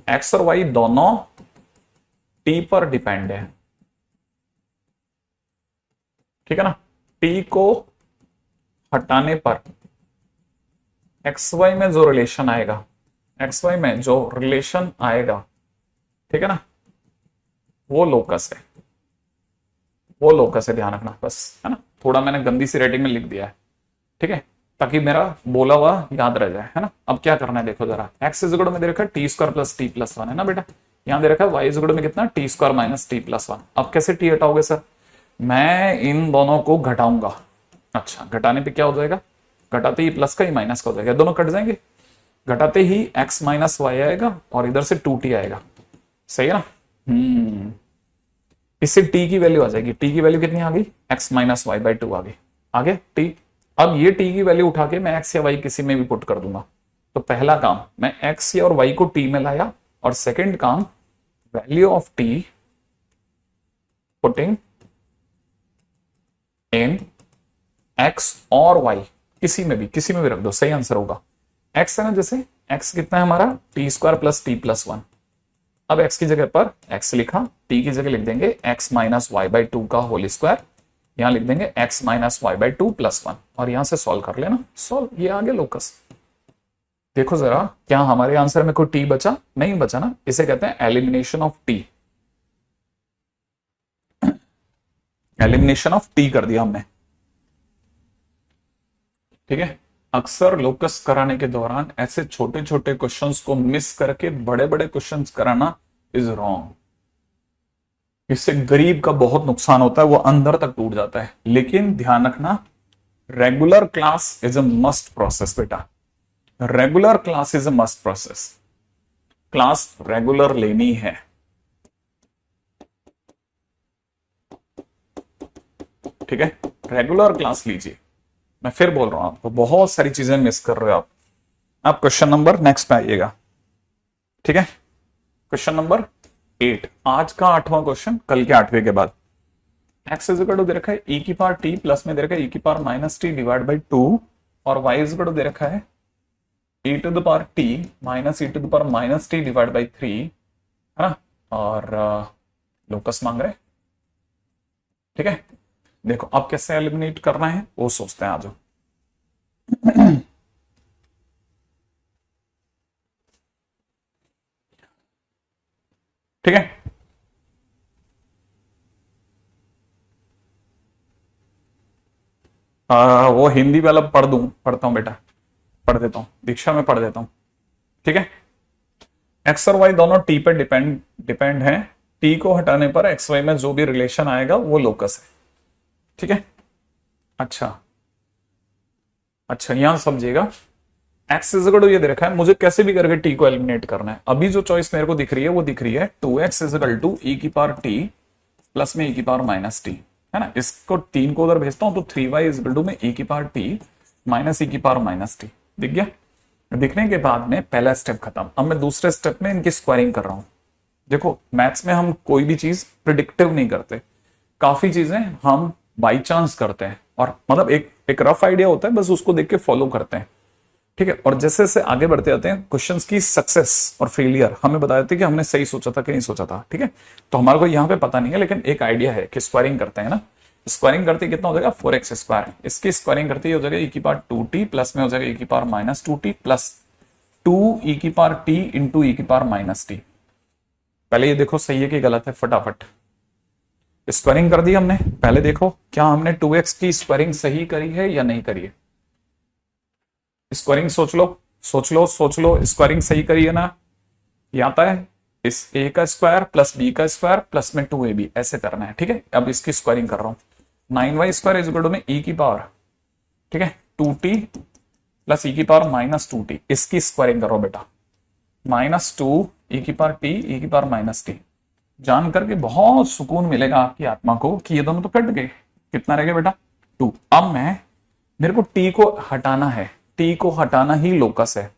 x और y दोनों t पर डिपेंड है, ठीक है ना। t को हटाने पर xy में जो रिलेशन आएगा, xy में जो रिलेशन आएगा, ठीक है ना, वो लोकस है, वो लोकस है, ध्यान रखना बस, है ना। थोड़ा मैंने गंदी सी राइटिंग में लिख दिया है, ठीक है, ताकि मेरा बोला हुआ याद रह जाए, है ना। अब क्या करना है देखो जरा, एक्स इज इक्वल में दे रखा है t square plus t plus 1, है ना बेटा, यहां दे रखा है वाई इज इक्वल में कितना, T square minus t plus 1। अब कैसे टी हटाओगे सर, मैं इन दोनों को घटाऊंगा। अच्छा, घटाने पे क्या हो जाएगा, घटाते ही प्लस का ही माइनस का हो जाएगा, दोनों कट जाएंगे, घटाते ही एक्स माइनस वाई आएगा और इधर से 2t आएगा, सही है ना। इससे t की वैल्यू आ जाएगी, t की वैल्यू कितनी आ गई, x माइनस वाई बाई 2 आ गई, आगे t। अब ये t की वैल्यू उठा के मैं x या y किसी में भी पुट कर दूंगा, तो पहला काम मैं x या और y को t में लाया, और सेकंड काम value of t putting in x और y, किसी में भी रख दो, सही आंसर होगा। x है ना, जैसे x कितना है हमारा, T square plus t plus 1। अब x की जगह पर x लिखा, t की जगह लिख देंगे x माइनस वाई बाई 2 का होल स्क्वायर, यहां लिख देंगे x minus y by 2 plus 1, और यहां से सॉल्व कर लेना, सॉल्व, ये आ गया लोकस। देखो जरा, क्या हमारे आंसर में कोई t बचा, नहीं बचा ना, इसे कहते हैं elimination of t, elimination of t कर दिया हमने, ठीक है। अक्सर लोकस कराने के दौरान ऐसे छोटे छोटे क्वेश्चंस को मिस करके बड़े बड़े क्वेश्चंस कराना इज रॉन्ग, इससे गरीब का बहुत नुकसान होता है, वो अंदर तक टूट जाता है। लेकिन ध्यान रखना, regular class is a must process बेटा, regular class is a must process, class regular लेनी है, ठीक है, रेगुलर क्लास लीजिए। मैं फिर बोल रहा हूं आपको, बहुत सारी चीजें मिस कर रहे हो आप क्वेश्चन नंबर नेक्स्ट पे आइएगा, ठीक है। क्वेश्चन नंबर 8, आज का 8वां क्वेश्चन, कल के 8वें के बाद। एक्स इज इक्वल टू दे रखा है ई की पावर टी प्लस में दे रखा है ई की power minus t divide by 2, और वाई इज इक्वल टू दे रखा है e to the power t minus e to the power minus t divide by 3, है ना, और लोकस मांग रहे। ठीक है, देखो अब कैसे एलिमिनेट करना है वो सोचते हैं आज। ठीक है, वो हिंदी वाला पढ़ता हूं बेटा, पढ़ देता हूं, दीक्षा में पढ़ देता हूं। ठीक है, एक्स और वाई दोनों टी पर डिपेंड है। टी को हटाने पर एक्स वाई में जो भी रिलेशन आएगा वो लोकस है। ठीक है, अच्छा अच्छा, यहां समझिएगा, एक्स इज इक्वल टू ये दे रखा है, मुझे कैसे भी करके टी को एलिमिनेट करना है। अभी जो चॉइस मेरे को दिख रही है वो दिख रही है 2x इज इक्वल टू ई की पावर टी प्लस में ई की पावर माइनस टी, है ना। इसको 3 को उधर भेजता हूं तो 3y इज इक्वल टू में ई की पावर टी माइनस ई की पावर माइनस टी, दिख गया। दिखने के बाद में पहला स्टेप खत्म। अब मैं दूसरे स्टेप में इनकी स्क्वायरिंग कर रहा हूं। देखो मैथ्स में हम कोई भी चीज प्रिडिक्टिव नहीं करते, काफी चीजें हम बाई चांस करते हैं, और मतलब एक रफ आइडिया होता है, बस उसको देख के फॉलो करते हैं। ठीक है, और जैसे जैसे आगे बढ़ते जाते हैं क्वेश्चंस की सक्सेस और फेलियर हमें बता देते हैं कि हमने सही सोचा था कि नहीं सोचा था। ठीक है, तो हमारे को यहाँ पे पता नहीं है, लेकिन एक आइडिया है कि स्क्वायरिंग करते हैं ना। स्क्वायरिंग करते कितना हो जाएगा 4x स्क्वायर, इसकी स्क्वायरिंग करते हो जाएगा ई की पावर 2t प्लस में हो जाएगा ई की पावर माइनस 2t प्लस 2 ई की पावर t इंटू ई की पावर माइनस टी। पहले ये देखो सही है कि गलत है, फटाफट स्क्वायरिंग कर दी हमने। पहले देखो क्या हमने 2x की स्क्वायरिंग सही करी है या नहीं करी है। स्क्वायरिंग सोच लो सोच लो सोच लो, स्क्वायरिंग सही करी है ना। ये आता है इस a का स्क्वायर प्लस b का स्क्वायर प्लस में 2ab, ऐसे करना है। ठीक है, अब इसकी स्क्वायरिंग कर रहा हूं, 9y square is equal to में e की पावर, ठीक है, 2t प्लस e की पावर माइनस 2t, इसकी स्क्वायरिंग करो बेटा, माइनस 2 e की पावर t e की पावर माइनस t। जान करके बहुत सुकून मिलेगा आपकी आत्मा को कि ये दोनों तो कट गए, कितना रह गया बेटा 2। अब मेरे को t को हटाना है, t को हटाना ही लोकस है।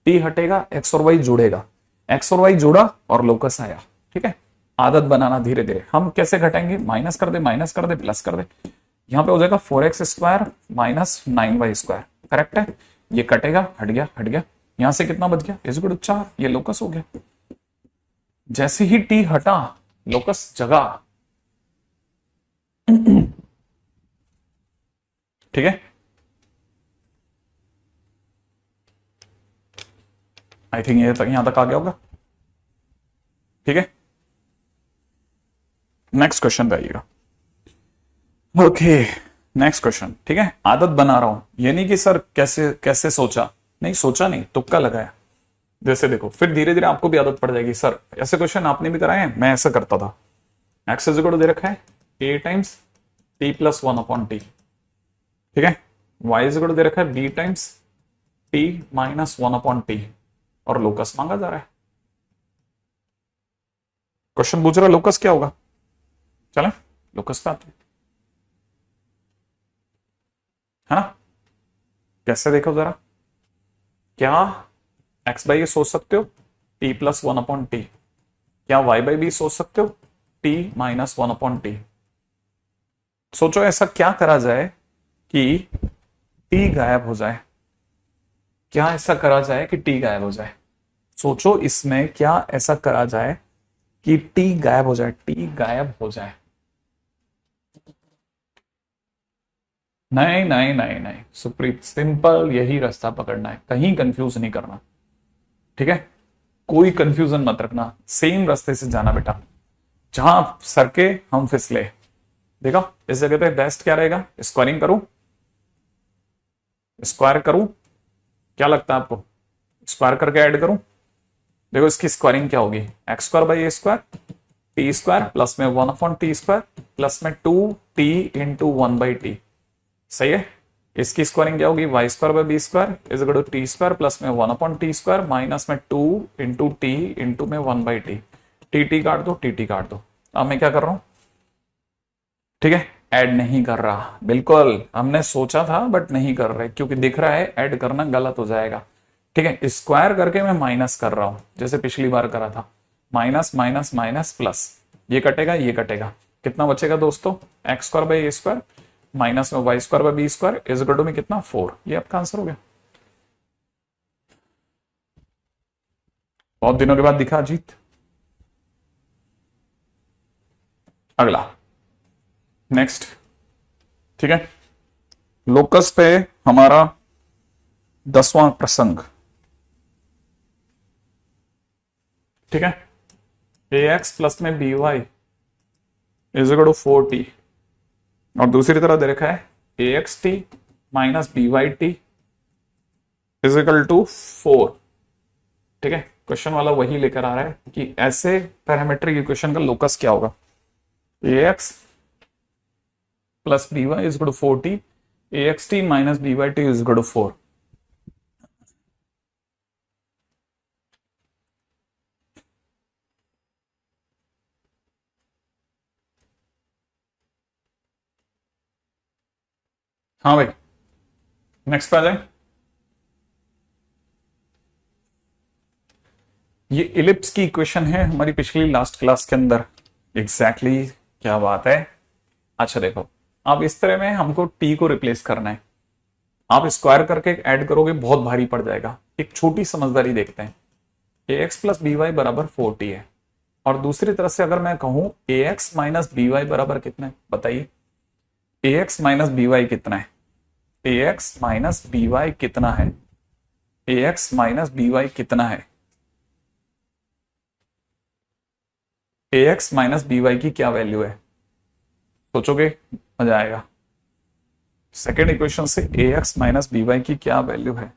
t हटेगा x और y जुड़ेगा, x और y जुड़ा और लोकस आया। ठीक है, आदत बनाना धीरे धीरे। हम कैसे घटाएंगे, माइनस कर दे प्लस कर दे, यहां पे हो जाएगा 4x square minus 9y square, correct है। ये कटेगा, हट गया, यहां से कितना बच गया इज इक्वल टू 4, ये लोकस हो गया। जैसे ही t हटा लोकस जगा। ठीक है, आई थिंक ये तक यहां तक आ गया होगा। ठीक है, नेक्स्ट क्वेश्चन पे आइएगा। Okay, next question. ठीक है, आदत बना रहा हूं, ये नहीं कि सर कैसे कैसे सोचा, नहीं सोचा नहीं, तुक्का लगाया। जैसे देखो फिर धीरे धीरे आपको भी आदत पड़ जाएगी, सर ऐसे क्वेश्चन आपने भी कराए हैं, मैं ऐसा करता था। एक्स इज इक्वल टू दे रखा है a times t plus 1 upon T. ठीक है, y इज इक्वल टू दे रखा है b times t minus 1 upon T, और लोकस मांगा जा रहा है। क्वेश्चन पूछ रहा है लोकस क्या होगा, चले लोकस पे आते हैं, है ना। कैसे देखो जरा, क्या x बाई ए सोच सकते हो t प्लस 1 अपॉन टी, क्या y बाई बी सोच सकते हो t माइनस 1 अपॉन टी। सोचो ऐसा क्या करा जाए कि t गायब हो जाए, क्या ऐसा करा जाए कि t गायब हो जाए। सोचो इसमें क्या ऐसा करा जाए कि t गायब हो जाए, t गायब हो जाए। नहीं नहीं नहीं नहीं सुप्रीत, सिंपल यही रास्ता पकड़ना है, कहीं कंफ्यूज नहीं करना। ठीक है, कोई कंफ्यूजन मत रखना, सेम रास्ते से जाना बेटा, जहां सरके हम फिसले। देखो इस जगह पे बेस्ट क्या रहेगा, स्क्वायरिंग करूं, स्क्वायर करूं, क्या लगता है आपको, स्क्वायर करके ऐड करूं। देखो इसकी स्क्वायरिंग क्या होगी, x square by a square T square plus में 1 अपॉन टी स्क्वायर प्लस में 2t इंटू 1 बाई टी। सही है, इसकी स्क्वायरिंग क्या होगी, y square by b square is equal to t square plus में 1 अपॉन टी स्क्वायर माइनस में 2 into T into में 1 बाई टी। टी काट दो, टी काट दो। अब मैं क्या कर रहा हूं, ठीक है, ऐड नहीं कर रहा, बिल्कुल हमने सोचा था बट नहीं कर रहे, क्योंकि दिख रहा है ऐड करना गलत हो जाएगा। ठीक है, स्क्वायर करके मैं माइनस कर रहा हूं, जैसे पिछली बार करा था, माइनस माइनस माइनस प्लस, ये कटेगा ये कटेगा, कितना बचेगा दोस्तों, x square by a square minus में y square by b square is equal to में कितना 4। ये आपका आंसर हो गया। बहुत दिनों के बाद दिखा अजीत। अगला नेक्स्ट, ठीक है, लोकस पे हमारा 10वां प्रसंग, ठीक है, ए एक्स प्लस में b y is equal to 4t और दूसरी तरह दे रखा है a x t minus b y t is equal to 4, ठीक है। क्वेश्चन वाला वही लेकर आ रहा है कि ऐसे पैरामीट्रिक इक्वेशन का लोकस क्या होगा, a x plus B y is equal to 4t, a x t minus b y t is equal to 4। हाँ भाई, नेक्स्ट पे आ जाए। ये इलिप्स की इक्वेशन है हमारी पिछली लास्ट क्लास के अंदर। एग्जैक्टली exactly, क्या बात है। अच्छा देखो, अब इस तरह में हमको टी को रिप्लेस करना है, आप स्क्वायर करके ऐड करोगे बहुत भारी पड़ जाएगा। एक छोटी समझदारी देखते हैं, ए एक्स प्लस बी वाई बराबर 4t है और दूसरी तरफ से अगर मैं कहूं ए एक्स माइनस बी वाई बराबर कितना है, बताइए ए एक्स माइनस बी वाई कितना है, a x minus b Y कितना है, a x minus b Y कितना है, a x minus b y की क्या वैल्यू है, सोचोगे मजा आएगा। सेकेंड इक्वेशन से a x minus b y की क्या वैल्यू है,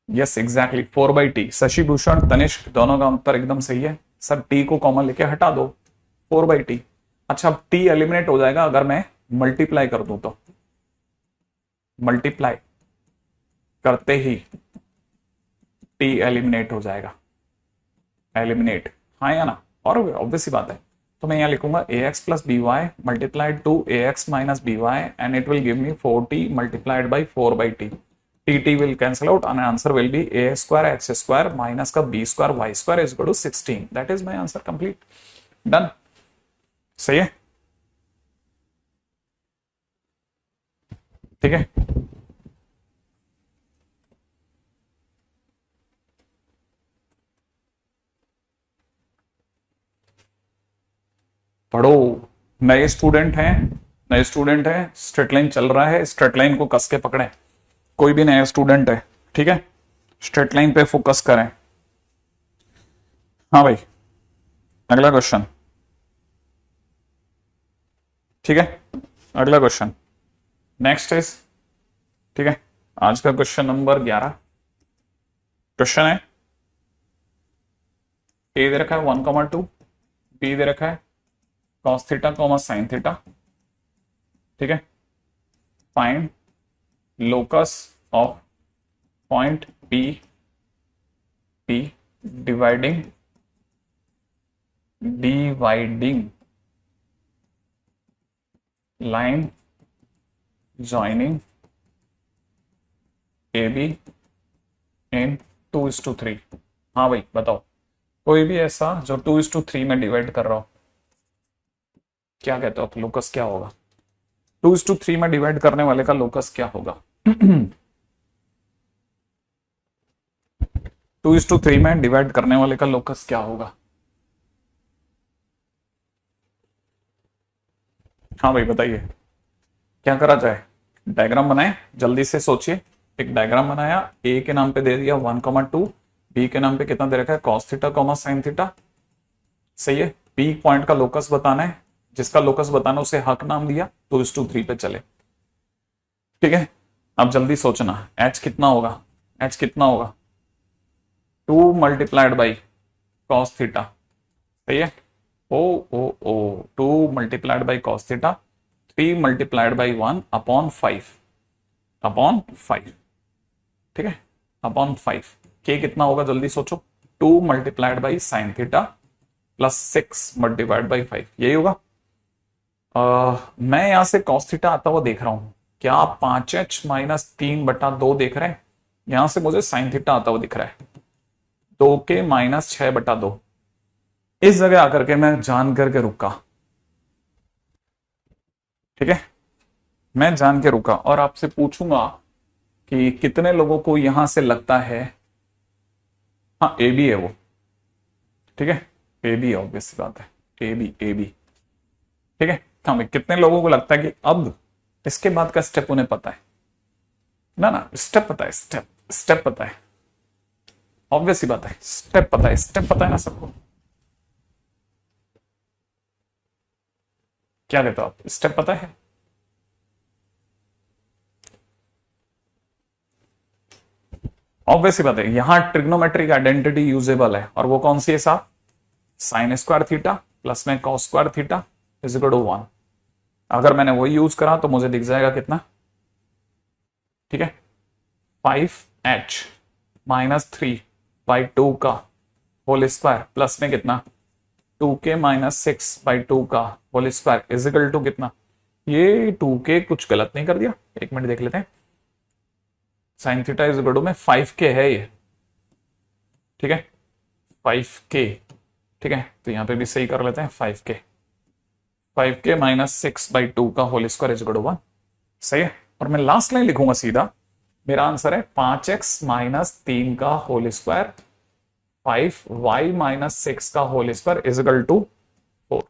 yes exactly 4/t। Shashi Bhushan Tanishk दोनों का उत्तर एकदम सही है सर, टी को कॉमन लेके हटा दो 4/t। अच्छा अब टी एलिमिनेट हो जाएगा अगर मैं मल्टीप्लाई कर दूं तो, मल्टीप्लाई करते ही टी एलिमिनेट हो जाएगा, एलिमिनेट, हाँ या ना, और ऑब्वियस बात है। तो मैं यहां लिखूंगा a x plus B y multiplied to a x minus b y and it will give me 4t multiplied by 4/t। T will cancel out and answer will be a square x square minus का b square y square is equal to 16। That is my answer complete, done. सही है, ठीक है। पढ़ो, नए student हैं, नए student हैं, स्ट्रेट लाइन चल रहा है, स्ट्रेट लाइन को कस के पकड़ें। कोई भी नया स्टूडेंट है, ठीक है, स्ट्रेट लाइन पे फोकस करें। हाँ भाई, अगला क्वेश्चन, ठीक है, अगला क्वेश्चन नेक्स्ट इज, ठीक है, आज का क्वेश्चन नंबर 11। क्वेश्चन है ए दे रखा है 1,2, बी दे रखा है cos theta comma sine theta, ठीक है, find locus of point P P dividing line joining A be in 2:3। हाँ भाई बताओ, कोई भी ऐसा जो 2:3 में डिवाइड कर रहा हो, क्या कहते हो, तो लोकस क्या होगा, 2:3 में डिवाइड करने वाले का लोकस क्या होगा 2:3 में डिवाइड करने वाले का लोकस क्या होगा। हाँ भाई बताइए, क्या करा जाए, डायग्राम बनाए, जल्दी से सोचिए। एक डायग्राम बनाया, ए के नाम पे दे दिया 1,2, बी के नाम पे कितना दे रखा है cos theta comma sine theta, सही है। पी पॉइंट का लोकस बताना है, जिसका लोकस बताना उसे हक नाम दिया, 2:3 पे चले, ठीक है। अब जल्दी सोचना, h कितना होगा, h कितना होगा 2 मल्टीप्लाइड बाई cos थीटा, सही है, ओ 2 multiplied by cos theta 3 multiplied by 1 upon 5, ठीक है, अपॉन 5। के कितना होगा जल्दी सोचो, 2 multiplied by sine theta plus 6 multiplied by 5, यही होगा। मैं यहां से cos थीटा आता हुआ देख रहा हूं, क्या आप 5h माइनस 3/2 देख रहे हैं, यहां से मुझे साइन थीटा आता हुआ दिख रहा है, 2k-6/2। इस जगह आकर के मैं जान करके रुका, ठीक है, मैं जान के रुका और आपसे पूछूंगा कि कितने लोगों को यहां से लगता है, हाँ ए बी है वो, ठीक है, ए बी ऑब्वियस बात है, ए बी ए बी, ठीक है। हाँ भाई, कितने लोगों को लगता है कि अब इसके बाद का स्टेप उन्हें पता है? ना ना, स्टेप पता है, स्टेप स्टेप पता है, ऑब्वियस ही बात है, स्टेप पता है, स्टेप पता है ना सबको। क्या कहते हो आप, स्टेप पता है? ऑब्वियस ही बात है, यहां ट्रिग्नोमेट्रिक आइडेंटिटी यूजेबल है, और वो कौन सी है साहब? साइन स्क्वायर थीटा प्लस में cos square theta is equal to 1। अगर मैंने वही यूज करा तो मुझे दिख जाएगा कितना, ठीक है, 5h-3/2 का होल स्क्वायर प्लस में कितना, 2k-6/2 का whole square is equal to कितना? ये 2k कुछ गलत नहीं कर दिया? एक मिनट देख लेते हैं। Sine theta is equal to में 5k है ये, ठीक है, 5k, ठीक है, तो यहां पे भी सही कर लेते हैं, 5k, 5k-6/2 का whole square is equal to 1। सही है, और मैं लास्ट लाइन लिखूंगा सीधा, मेरा आंसर है 5x-3 का होल स्क्वायर 5y-6 का whole square is equal to 4।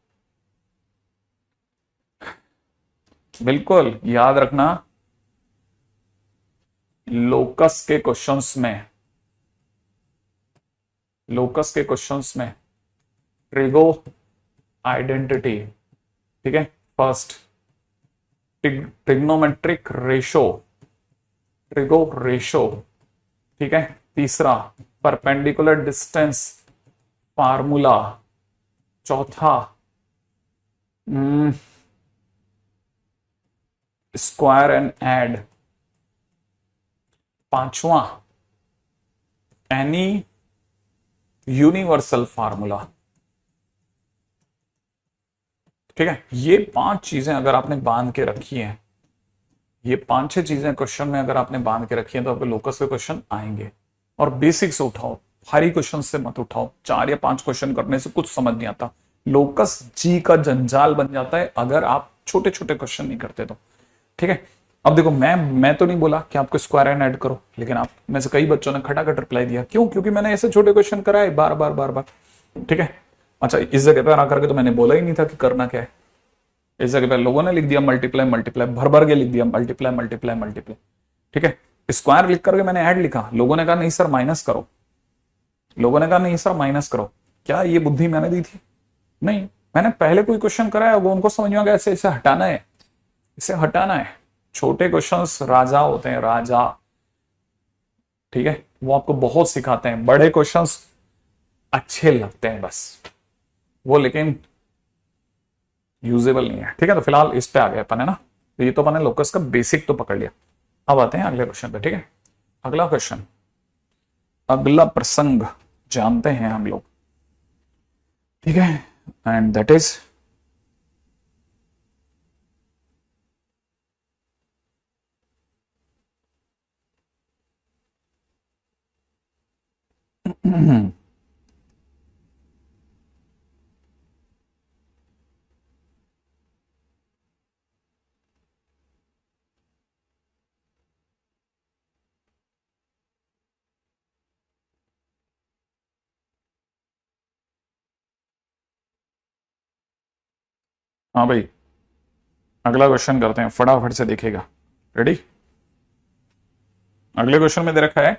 बिल्कुल याद रखना, लोकस के क्वेश्चंस में, लोकस के क्वेश्चंस में ट्रिगो आइडेंटिटी, ठीक है, first trigonometric ratio, trigo ratio, ठीक है, तीसरा परपेंडिकुलर डिस्टेंस फार्मूला, चौथा स्क्वायर एंड ऐड, पांचवा एनी यूनिवर्सल फार्मूला, ठीक है। ये 5 चीजें अगर आपने बांध के रखी हैं, ये 5-6 चीजें क्वेश्चन में अगर आपने बांध के रखी हैं, तो आपके लोकस के क्वेश्चन आएंगे। और बेसिक से उठाओ, भारी क्वेश्चन से मत उठाओ, 4 या 5 क्वेश्चन करने से कुछ समझ नहीं आता, लोकस जी का जंजाल बन जाता है अगर आप छोटे छोटे क्वेश्चन नहीं करते तो, ठीक है। अब देखो, मैं तो नहीं बोला कि आपको स्क्वायर एंड ऐड करो, लेकिन आप में से कई बच्चों ने खटाखट रिप्लाई दिया, क्यों? क्योंकि मैंने ऐसे छोटे क्वेश्चन कराए बार बार बार बार, ठीक है। अच्छा, इस जगह पर आकर के तो मैंने बोला ही नहीं था कि करना क्या है। इस जगह पे लोगों ने लिख दिया मल्टीप्लाई मल्टीप्लाई, भर भर के लिख दिया मल्टीप्लाई मल्टीप्लाई मल्टीप्लाई, ठीक है। स्क्वायर लिख करके मैंने ऐड लिखा, लोगों ने कहा नहीं सर माइनस करो, लोगों ने कहा नहीं सर माइनस करो। क्या ये बुद्धि मैंने दी थी? नहीं, मैंने पहले कोई क्वेश्चन कराया, वो उनको समझ में आ गया ऐसे इसे हटाना है, इसे हटाना है। छोटे क्वेश्चंस राजा होते हैं, राजा, ठीक है, वो आपको बहुत सिखाते हैं। बड़े क्वेश्चंस अच्छे लगते हैं बस वो, लेकिन यूजेबल नहीं है, ठीक है। तो फिलहाल इस पे आ गए अपन, है ना। तो ये तो अपन ने लोकस का बेसिक तो पकड़ लिया। अब आते हैं अगले क्वेश्चन पे, ठीक है। अगला क्वेश्चन, अगला प्रसंग जानते हैं हम लोग, ठीक है, एंड दैट इज हाँ भाई, अगला क्वेश्चन करते हैं, फटाफट से देखेगा। रेडी? अगले क्वेश्चन में दे रखा है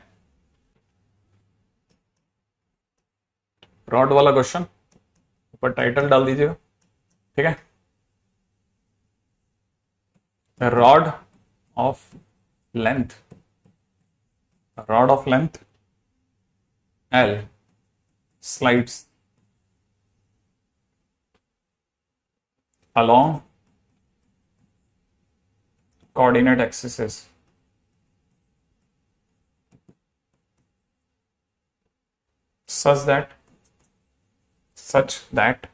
रॉड वाला क्वेश्चन, ऊपर टाइटल डाल दीजिएगा, ठीक है। Rod of length, rod of length L slides along coordinate axes such that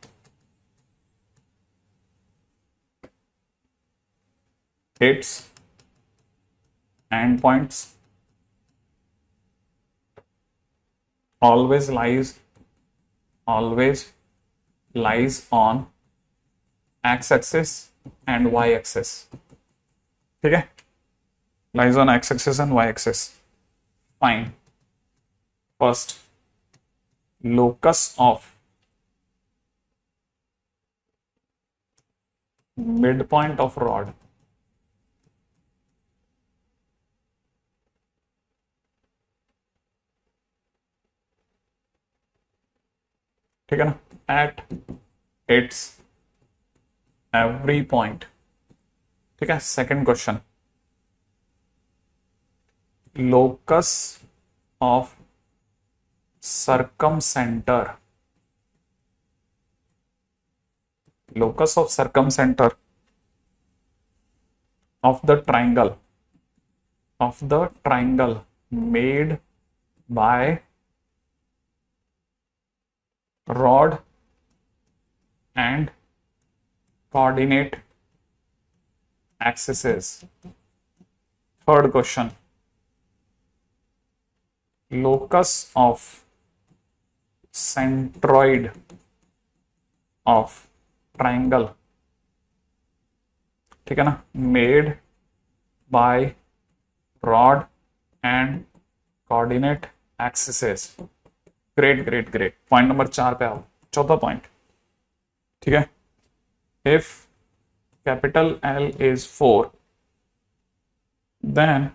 its endpoints always lies on x axis and y axis. ठीक है, lies on x axis and y axis. Fine. First, locus of midpoint of rod. ठीक है ना, at its every point. ठीक है, second question, locus of circumcenter. Locus of circumcenter of the triangle made by rod and coordinate axes. Third question, locus of centroid of triangle. ठीक है ना, made by rod and coordinate axes. Great great great, point number 4 पे आओ, चौथा point. ठीक है, if capital L is 4, then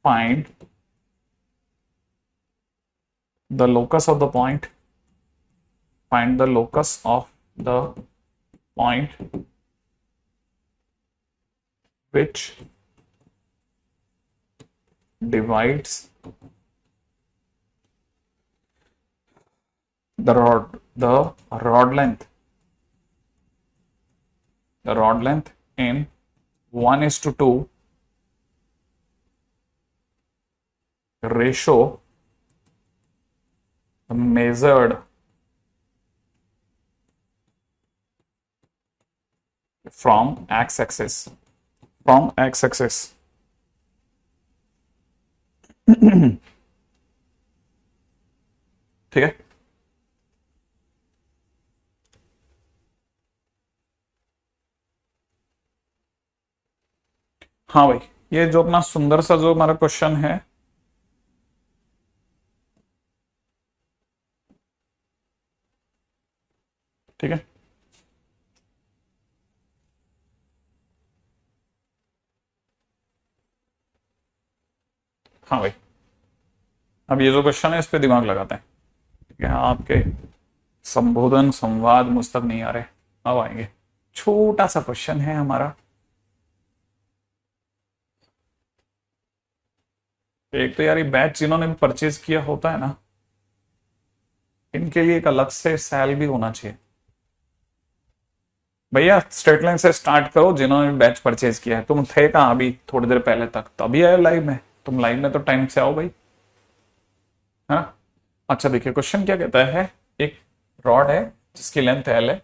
find the locus of the point. Find the locus of the point which divides the rod length in 1:2 ratio measured from x-axis. ठीक है, हाँ भाई, ये जो अपना सुंदर सा जो हमारा क्वेश्चन है, ठीक है, हाँ भाई, अब ये जो क्वेश्चन है इस पे दिमाग लगाते हैं. ठीक है, आपके संबोधन संवाद मुझ तक नहीं आ रहे, अब आएंगे. छोटा सा क्वेश्चन है हमारा. एक तो यार ये बैच जिन्होंने भी परचेज किया होता है ना, इनके लिए एक अलग से सेल भी होना चाहिए. भैया स्ट्रेट लाइन से स्टार्ट करो, जिन्होंने बैच परचेज किया है. तुम थे कहाँ अभी थोड़ी देर पहले तक, तो अभी आए लाइव में. तुम लाइव में तो टाइम से आओ भाई. हाँ, अच्छा देखिए क्वेश्चन क्या कहता है. एक रॉड है जिसकी लेंथ L है,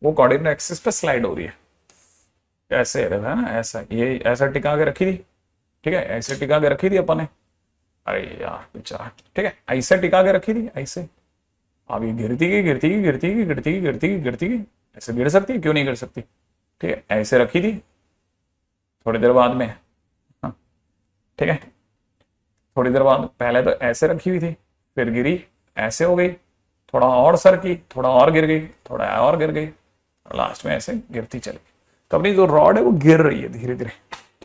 वो कोऑर्डिनेट एक्सिस पे स्लाइड हो रही है. ऐसे रहता है ना, ऐसा, ये ऐसा टिका के रखी थी. ठीक है, ऐसे टिका के रखी थी अपन ने. अरे यार बेचारा, ठीक है, ऐसे टिका के रखी थी, ऐसे. अब ये गिरती की ऐसे गिर सकती है, क्यों नहीं गिर सकती. ठीक है, ऐसे रखी थी, थोड़ी देर बाद में, हाँ ठीक है, थोड़ी देर बाद पहले तो ऐसे रखी हुई थी, फिर गिरी, ऐसे हो गई, थोड़ा और सर की, थोड़ा और गिर गई, थोड़ा और गिर गई, और लास्ट में ऐसे गिरती चली. तो अपनी जो रॉड है वो गिर रही है धीरे धीरे.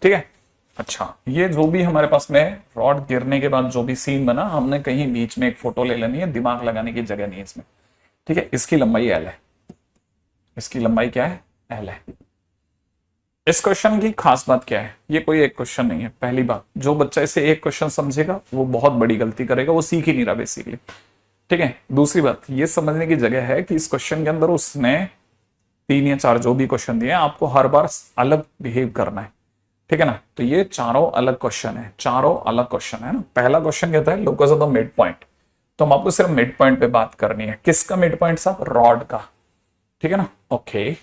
ठीक है, अच्छा, ये जो भी हमारे पास में रॉड गिरने के बाद जो भी सीन बना, हमने कहीं बीच में एक फोटो ले लेनी है, दिमाग लगाने की जगह नहीं है इसमें. ठीक है, इसकी लंबाई L है. इसकी लंबाई क्या है, L है. इस क्वेश्चन की खास बात क्या है, ये कोई एक क्वेश्चन नहीं है. पहली बात, जो बच्चा इसे एक क्वेश्चन समझेगा वो बहुत बड़ी गलती करेगा, वो सीख ही नहीं रहा बेसिकली. ठीक है, दूसरी बात ये समझने की जगह है कि इस क्वेश्चन के अंदर उसने 3 या 4 जो भी क्वेश्चन दिए, आपको हर बार अलग बिहेव करना है. ठीक है ना, तो ये चारों अलग क्वेश्चन है, चारों अलग क्वेश्चन है ना. पहला क्वेश्चन कहता है locus of the mid point, तो हम आपको सिर्फ मिड पॉइंट पे बात करनी है. किसका मिड पॉइंट साहब, रॉड का. ठीक है ना, ओके,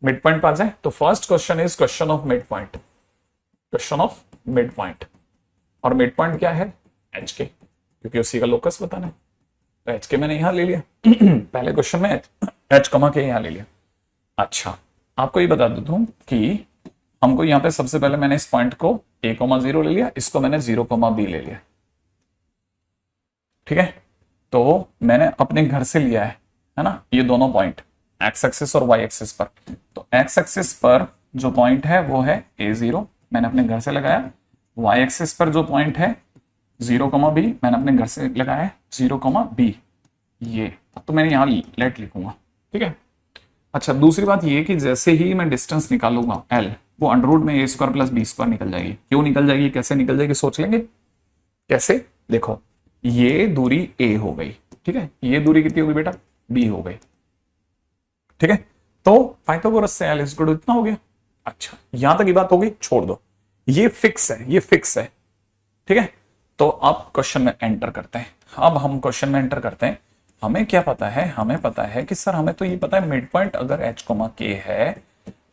मिड पॉइंट आ जाए. तो first question is question of mid point. Question of mid point, और मिड पॉइंट क्या है, एच के. क्योंकि उसी का लोकस बताना है। तो एच के मैंने यहां ले लिया पहले क्वेश्चन में एच कमा के यहां ले लिया। अच्छा, आपको ये बता देता हूं कि हमको यहां पे सबसे पहले मैंने इस पॉइंट को a, 0 ले लिया, इसको मैंने 0, b ले लिया। ठीक है, तो मैंने अपने घर से लिया है ना, ये दोनों पॉइंट एक्स एक्सिस और वाई एक्सिस पर। तो एक्स एक्सिस पर जो पॉइंट है वो है a0, मैंने अपने घर से लगाया। वाई एक्सिस पर जो पॉइंट है 0, b मैंने अपने घर से लगाया 0, b। ये तो मैंने यहां लेट लिखूंगा। ठीक है, अच्छा दूसरी बात ये कि जैसे ही मैं डिस्टेंस निकालूंगा l, वो अंडररूट में a² + b² निकल जाएगी। क्यों निकल जाएगी, कैसे निकल जाएगी, सोच लेंगे कैसे। देखो, ये दूरी a हो गई, ठीक है, ये दूरी कितनी होगी बेटा, b हो गई। ठीक है, तो पाइथागोरस से l = इतना हो गया। अच्छा, यहां तक की बात होगी, छोड़ दो, ये फिक्स है, ये फिक्स है। ठीक है, तो अब क्वेश्चन में एंटर करते हैं। अब हम क्वेश्चन में एंटर करते हैं। हमें क्या पता है, हमें पता है कि सर हमें तो ये पता है मिड पॉइंट अगर h, k है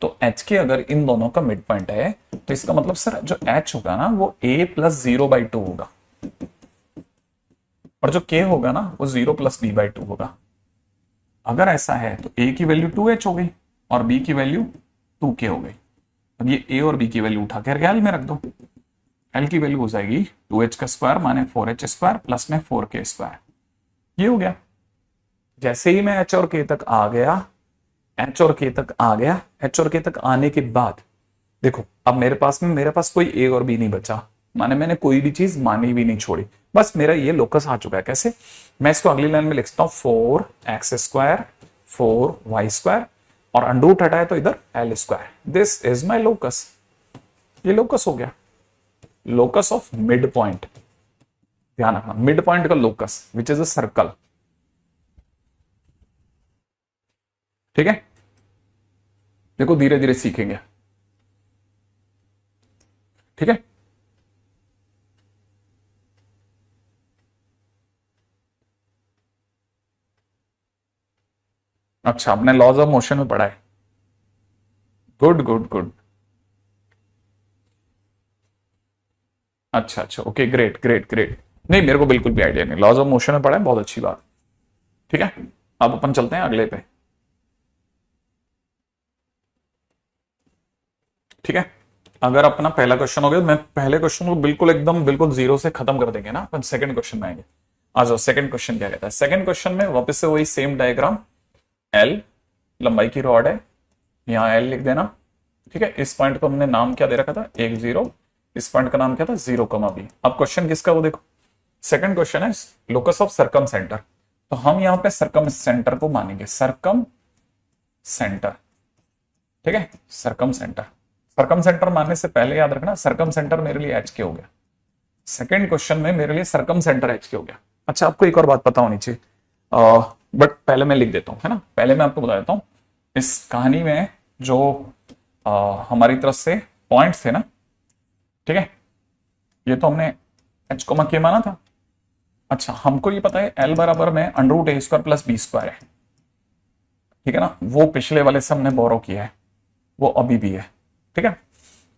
तो h के अगर इन दोनों का मिड पॉइंट है तो इसका मतलब सर जो h होगा ना वो a + 0/2 होगा, और जो k होगा ना वो 0 + b/2 होगा। अगर ऐसा है तो a की वैल्यू 2h हो गई और b की वैल्यू 2k हो गई। अब ये a और b की वैल्यू उठा कर l में रख दो। l की वैल्यू हो जाएगी 2h² माने 4h² प्लस में 4k²। ये हो गया। जैसे ही मैं h और k तक आ गया, h और k तक आ गया, h और k तक आने के बाद देखो अब मेरे पास कोई a और b नहीं बचा, माने मैंने कोई भी चीज मानी भी नहीं छोड़ी, बस मेरा ये लोकस आ चुका है। कैसे, मैं इसको अगली लाइन में लिखता हूं 4x², 4y² और अंडरूट हटाए तो इधर l²। This is my locus. ये लोकस हो गया, लोकस ऑफ मिड पॉइंट। ध्यान रखना, मिड पॉइंट का locus which is a circle. ठीक है, देखो धीरे धीरे सीखेंगे। ठीक है, अच्छा आपने लॉज ऑफ मोशन में पढ़ा है, गुड गुड गुड। अच्छा अच्छा, ओके, ग्रेट ग्रेट ग्रेट। नहीं, मेरे को बिल्कुल भी आइडिया नहीं, लॉज ऑफ मोशन में पढ़ा है, बहुत अच्छी बात। ठीक है, अब अपन चलते हैं अगले पे। ठीक है, अगर अपना पहला क्वेश्चन हो गया, मैं पहले क्वेश्चन को बिल्कुल एकदम बिल्कुल जीरो से खत्म कर देंगे ना, अपन सेकंड क्वेश्चन में आएंगे। आ जाओ, सेकंड क्वेश्चन क्या कहता है। सेकंड क्वेश्चन में वापस से वही सेम डायग्राम, एल लंबाई की रॉड है, यहां एल लिख देना। ठीक है, इस पॉइंट को हमने नाम क्या दे रखा था, 1 0, इस पॉइंट का नाम क्या था 0, b। अब क्वेश्चन किसका, वो देखो सेकंड क्वेश्चन है लोकस ऑफ सर्कम सेंटर। तो हम यहां पे सर्कम सेंटर को मानेंगे, सर्कम सेंटर। ठीक है, सर्कम सेंटर। सर्कम सेंटर मानने से पहले याद रखना सर्कम सेंटर मेरे लिए एच के हो गया। सेकंड क्वेश्चन में मेरे लिए सर्कम सेंटर एच के हो गया। अच्छा, आपको एक और बात पता होनी चाहिए, बट पहले मैं लिख देता हूं, है ना, पहले मैं आपको बता देता हूं इस कहानी में जो हमारी तरफ से पॉइंट्स थे ना। ठीक है, ये तो हमने h, k माना था। अच्छा, हमको ये पता है l बराबर में √a² + b² है। ठीक है ना, वो पिछले वाले से हमने बोरो किया है, वो अभी भी है। ठीक है,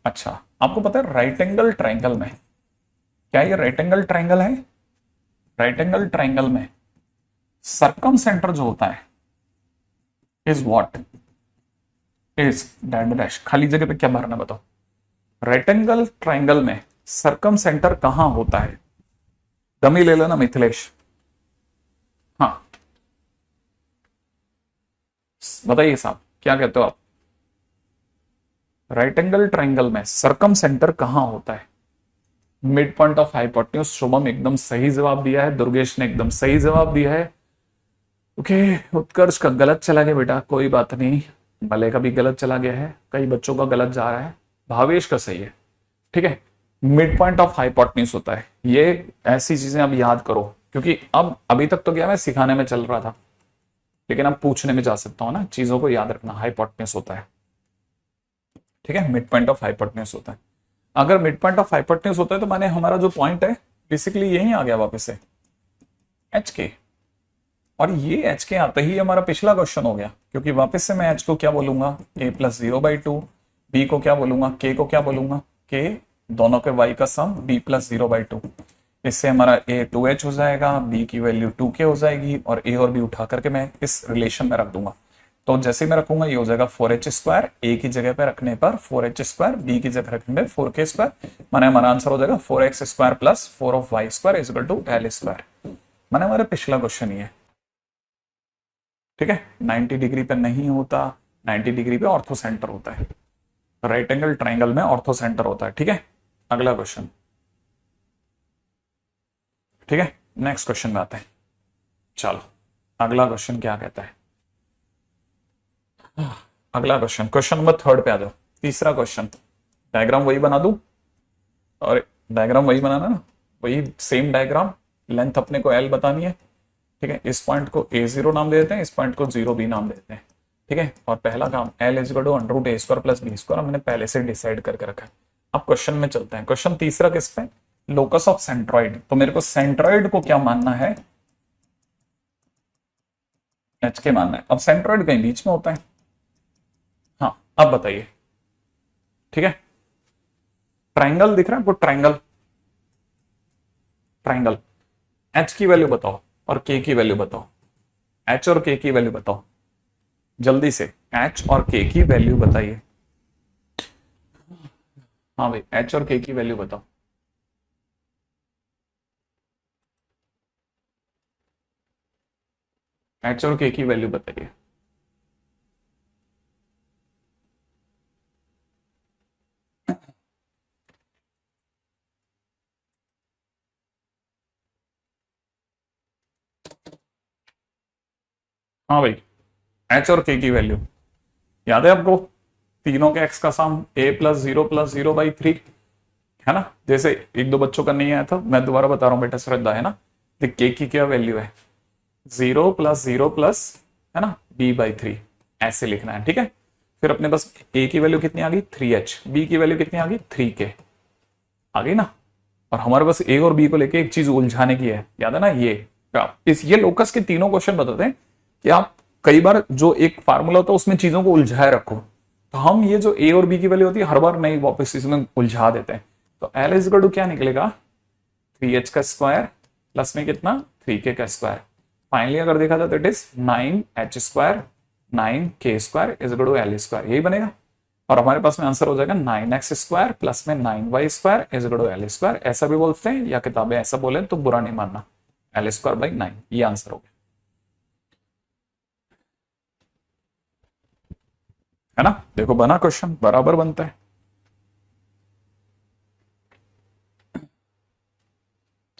अच्छा आपको पता है राइट एंगल ट्राइंगल में, क्या ये राइट एंगल ट्राइंगल है, राइट एंगल ट्राइंगल में सर्कम सेंटर जो होता है is what, is dash dash, खाली जगह पे क्या भरना बताओ। राइट एंगल ट्राइंगल में सर्कम सेंटर कहां होता है, डमी ले लेना मिथिलेश। हाँ बताइए साहब, क्या कहते हो आप, राइट एंगल ट्राइंगल में सर्कम सेंटर कहां होता है। Mid point of hypotenuse. Shubham एकदम सही जवाब दिया है, दुर्गेश ने एकदम सही जवाब दिया है। ओके, उत्कर्ष का गलत चला गया बेटा, कोई बात नहीं, भले का भी गलत चला गया है, कई बच्चों का गलत जा रहा है, भावेश का सही है। ठीक है, मिड पॉइंट ऑफ हाइपोटेन्यूज होता है। ये ऐसी चीजें अब याद करो, क्योंकि अब अभी तक तो क्या मैं सिखाने में चल रहा था, लेकिन अब पूछने में जा सकता हूं ना, चीजों को याद रखना। हाइपोटेन्यूज होता है, ठीक है, मिड पॉइंट ऑफ हाइपोटेन्यूज होता है। अगर मिड पॉइंट ऑफ हाइपोटेन्यूज होता है तो माने हमारा जो पॉइंट है बेसिकली यही आ गया वापस से एच के, और ये एच के आते ही हमारा पिछला क्वेश्चन हो गया, क्योंकि वापस से मैं एच को क्या बोलूंगा, a + 0/2, b को क्या बोलूंगा, k को क्या बोलूंगा, k दोनों के y का सम b + 0/2। इससे हमारा a 2h हो जाएगा, b की वैल्यू 2k हो जाएगी, और a और b उठा करके मैं इस रिलेशन में रख दूंगा। तो जैसे ही मैं रखूंगा ये हो जाएगा 4h स्क्वायर, a की जगह पे रखने पर 4h स्क्वायर, b की जगह रखने पर 4k स्क्वायर, माने हमारा आंसर हो जाएगा 4x square plus 4 of y square is equal to l square. माने हमारा पिछला क्वेश्चन ये, ठीक है। 90 डिग्री पे नहीं होता, 90 डिग्री पे ऑर्थो सेंटर होता है, राइट एंगल ट्राइंगल में ऑर्थो सेंटर होता है, ठीक है। अगला क्वेश्चन, ठीक है, नेक्स्ट क्वेश्चन में आते हैं। चलो अगला क्वेश्चन क्या कहता है, अगला क्वेश्चन, क्वेश्चन नंबर 3 पे आ जाओ। तीसरा क्वेश्चन, डायग्राम वही बना दूं, और डायग्राम वही बनाना ना, वही सेम डायग्राम, लेंथ अपने को l बतानी है, ठीक है। इस पॉइंट को a0 नाम दे देते हैं, इस पॉइंट को 0b नाम देते हैं, ठीक है। और पहला काम l is equal to under root a square plus b square हमने पहले से डिसाइड करके रखा है। अब क्वेश्चन में चलते हैं। क्वेश्चन तीसरा किस पे, लोकस ऑफ सेंट्रॉइड। तो मेरे को सेंट्रॉइड को क्या मानना है, एच के मानना है। अब सेंट्रॉइड कहीं बीच में होता है, हाँ अब बताइए, ठीक है। ट्राइंगल दिख रहा है आपको, ट्राइंगल, ट्राइंगल, एच की वैल्यू बताओ और के की वैल्यू बताओ, एच और के की वैल्यू बताओ जल्दी से, एच और के की वैल्यू बताइए। हाँ भाई, एच और के की वैल्यू बताओ। एच और के की वैल्यू बताइए। हाँ भाई, एच और के की वैल्यू याद है आपको, तीनों के एक्स का सम a प्लस जीरो बाई 3, है ना। जैसे एक दो बच्चों का नहीं आया था, मैं दोबारा बता रहा हूँ बेटा, श्रद्धा है ना। देख के की क्या वैल्यू है, 0 प्लस है ना b/3, ऐसे लिखना है, ठीक है। फिर अपने पास a की वैल्यू कितनी आ गई 3h, b की वैल्यू कितनी आ गई 3k, आ गई ना। और हमारे पास a और b को लेके एक चीज उलझाने की है, याद है ना। ये लोकस के तीनों क्वेश्चन बताते हैं कि आप कई बार जो एक फार्मूला होता है उसमें चीजों को उलझाए रखो, तो हम ये जो a और b की वैल्यू होती है हर बार नई वापस इसमें उलझा देते हैं। तो l इज इक्वल टू क्या निकलेगा, 3h का स्क्वायर प्लस में कितना 3k का स्क्वायर। फाइनली अगर देखा जाए तो it is 9h square 9k square is equal to l square, यही बनेगा। और हमारे पास में आंसर हो जाएगा 9x स्क्वायर प्लस में 9y square is equal to l square. ऐसा भी बोलते हैं, या किताबें ऐसा बोले तो बुरा नहीं मानना, l स्क्वायर बाई 9, ये आंसर हो गया, है ना। देखो बना, क्वेश्चन बराबर बनता है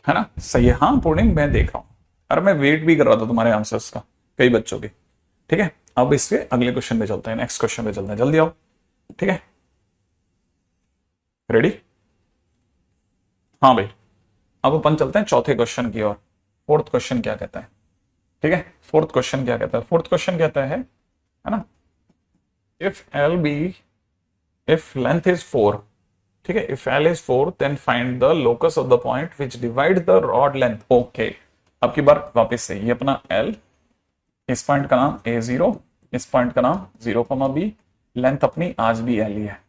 ना। सही है, हाँ पूर्णिम मैं देख रहा हूं, अरे मैं वेट भी कर रहा था तुम्हारे आंसर्स का, कई बच्चों के, ठीक है। अब इससे अगले क्वेश्चन पे चलते हैं, नेक्स्ट क्वेश्चन पे चलते हैं, जल्दी आओ, ठीक है। रेडी, हाँ भाई। अब अपन चलते हैं चौथे क्वेश्चन की ओर। फोर्थ क्वेश्चन क्या कहता है, ठीक है। फोर्थ क्वेश्चन क्या कहता है, फोर्थ क्वेश्चन कहता है ना, if L B, if length is 4, ठीक है, if L is 4 then find the locus of the point which divide the rod length. Okay, अब की बार वापस से, ये अपना एल, इस पॉइंट का नाम a0, इस पॉइंट का नाम 0, b, लेंथ अपनी आज भी एल ही है।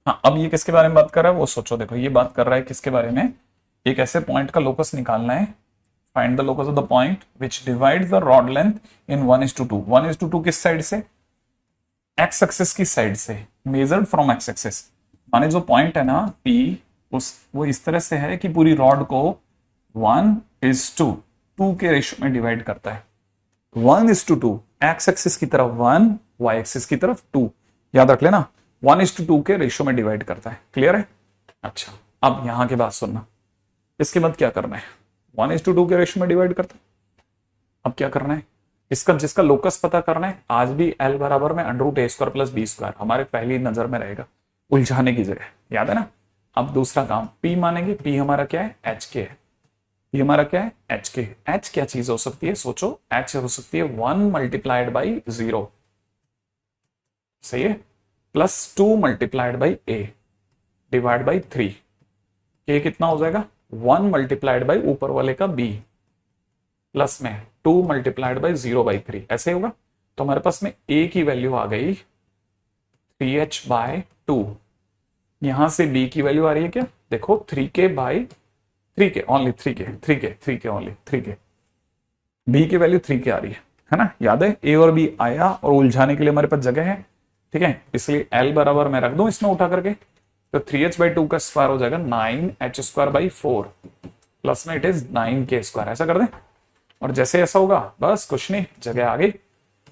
हाँ, अब ये किसके बारे में बात कर रहा है वो सोचो। देखो ये बात कर रहा है किसके बारे में, एक ऐसे पॉइंट का लोकस निकालना है, find the locus of the point which divide the rod length in 1:2। 1:2 किस साइड से, एक्स एक्सिस की साइड से, मेजर्ड फ्रॉम एक्स एक्सिस। माने जो पॉइंट है ना P, उस वो इस तरह से है कि पूरी रॉड को 1:2 के रेशियो में डिवाइड करता है। 1:2, एक्स एक्सिस की तरफ 1, वाई एक्सिस की तरफ 2, याद रख लेना, 1:2 के रेशियो में डिवाइड करता है। क्लियर है। अच्छा, अब यहां की बात सुनना, इसके बाद क्या करना है, 1:2 के रेशियो में डिवाइड करता है। अब क्या करना है, इसका जिसका लोकस पता करना है, आज भी एल बराबर में under root a square plus b square हमारे पहली नजर में रहेगा, उलझाने की जगह, याद है ना। अब दूसरा काम, p मानेंगे, p हमारा क्या है एच के है, ये हमारा क्या है एच के। एच क्या चीज हो सकती है सोचो, एच हो सकती है 1 मल्टीप्लाइड बाई 0, सही है, plus 2 multiplied by a divide by 3, के कितना हो जाएगा 1 मल्टीप्लाइड बाई ऊपर वाले का b प्लस में 2 मल्टीप्लाइड बाई 0/3, ऐसे होगा। तो हमारे पास में a की वैल्यू आ गई 3h/2, यहां से b की वैल्यू आ रही है क्या, देखो 3k/2 3 के ओनली, 3 के, 3 के, 3 के ओनली, 3 के। बी की वैल्यू 3 के आ रही है ना, याद है, ए और बी आया और उलझाने के लिए हमारे पास जगह है, ठीक है, इसलिए एल बराबर मैं रख दूं इसमें उठा करके, तो 3h/2 का स्क्वायर हो जाएगा 9h²/4 प्लस में इट इज 9k², ऐसा कर दें। और जैसे ऐसा होगा बस कुछ नहीं, जगह आ गई,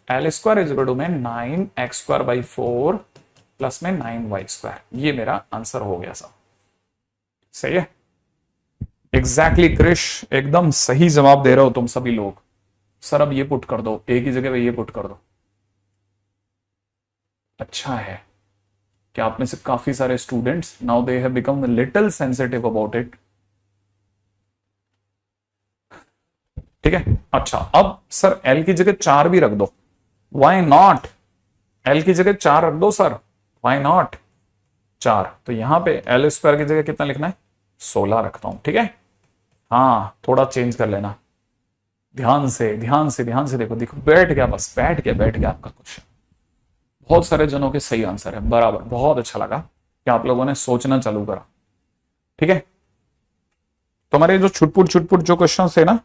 L² में 9x²/4 प्लस में 9y², ये मेरा आंसर हो गया साहब। सही है, एग्जैक्टली क्रिश, एकदम सही जवाब दे रहे हो तुम सभी लोग। सर अब ये पुट कर दो, ए की जगह पे ये पुट कर दो। अच्छा है कि आप में से काफी सारे students now they have become little sensitive about it. ठीक है, अच्छा अब सर एल की जगह 4 भी रख दो, वाई नॉट, एल की जगह 4 रख दो सर, वाई नॉट 4, तो यहां पे L² की जगह कितना लिखना है, 16 रखता हूं, ठीक है। हाँ थोड़ा चेंज कर लेना, ध्यान से ध्यान से ध्यान से देखो, देखो बैठ गया, बस बैठ गया आपका क्वेश्चन। बहुत सारे जनों के सही आंसर है, बराबर, बहुत अच्छा लगा कि आप लोगों ने सोचना चालू करा। ठीक है, तो हमारे जो छुटपुट छुटपुट जो क्वेश्चन थे ना,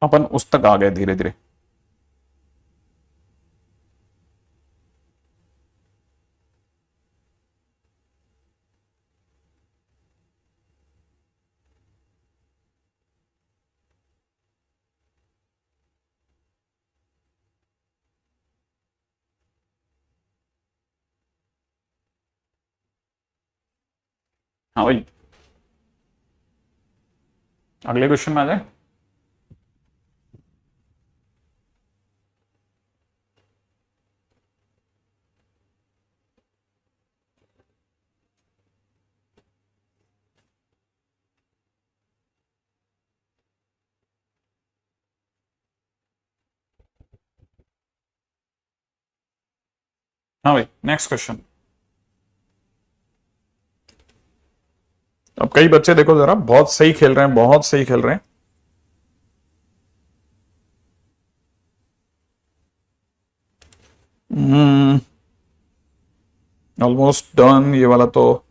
अपन उस तक आ गए धीरे धीरे। हाँ भाई, अगले क्वेश्चन में आ जाए। हाँ भाई, नेक्स्ट क्वेश्चन। अब कई बच्चे देखो जरा, बहुत सही खेल रहे हैं, बहुत सही खेल रहे हैं। ऑलमोस्ट डन ये वाला तो।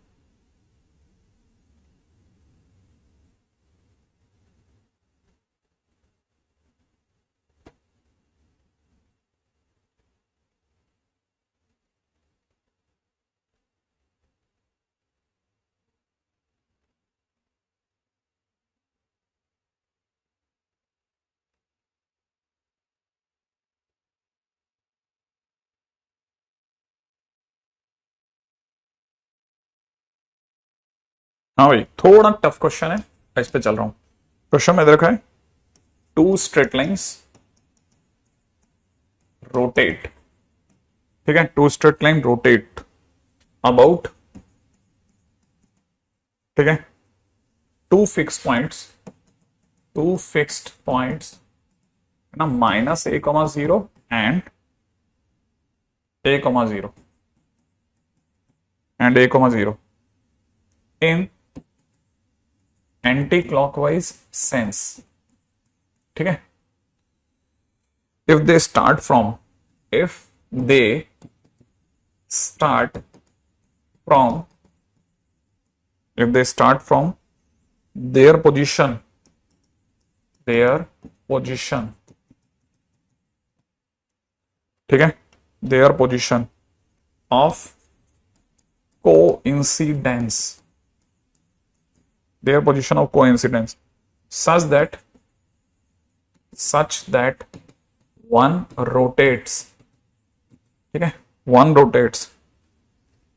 हाँ भाई, थोड़ा टफ क्वेश्चन है, इस पे चल रहा हूं। क्वेश्चन में दे रखा है, टू स्ट्रेट लाइन्स रोटेट, ठीक है, two straight line rotate about, ठीक है, two fix points, two fixed points है ना, -a,0 and a,0 and a,0 in anticlockwise sense, ठीक है। If they start from, if they start from, if they start from their position, their position, ठीक है, their position of coincidence, their position of coincidence such that one rotates, ठीक है, one rotates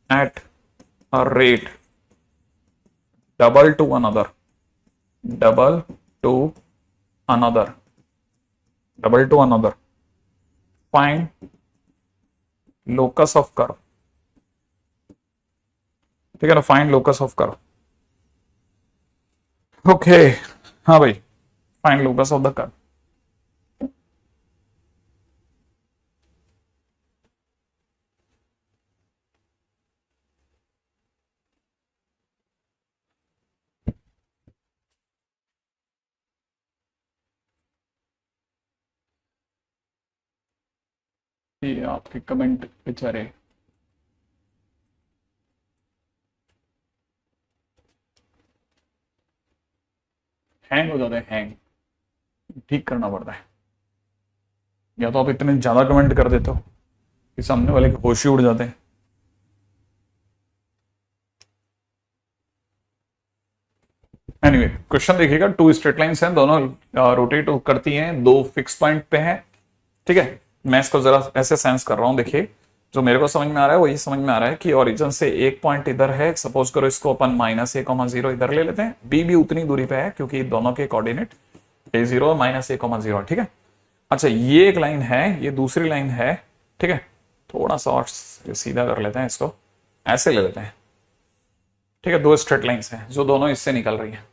at a rate double to another, double to another, double to another, find locus of curve, ठीक है ना, find locus of curve. Okay, हाँ भाई, find locus of the curve. ये आपके comment बेचारे हैंग हो जाते हैं, हैंग ठीक करना पड़ता है। या तो आप इतने ज्यादा कमेंट कर देते हो कि सामने वाले के होश ही उड़ जाते हैं। एनीवे क्वेश्चन देखिएगा, टू स्ट्रेट लाइंस हैं, दोनों रोटेट करती हैं, दो फिक्स पॉइंट पे हैं। ठीक है, मैं इसको जरा ऐसे सेंस कर रहा हूं। देखिए जो मेरे को समझ में आ रहा है वो ये समझ में आ रहा है कि ओरिजिन से एक पॉइंट इधर है, सपोज करो इसको अपन -a,0 इधर ले लेते हैं, बी भी उतनी दूरी पे है क्योंकि दोनों के कोऑर्डिनेट a0 और -a,0। ठीक है, अच्छा ये एक लाइन है, ये दूसरी लाइन है। ठीक है, थोड़ा सा और सीधा कर लेते हैं इसको, ऐसे ले लेते हैं। ठीक है, दो स्ट्रेट लाइंस हैं जो दोनों इससे निकल रही है।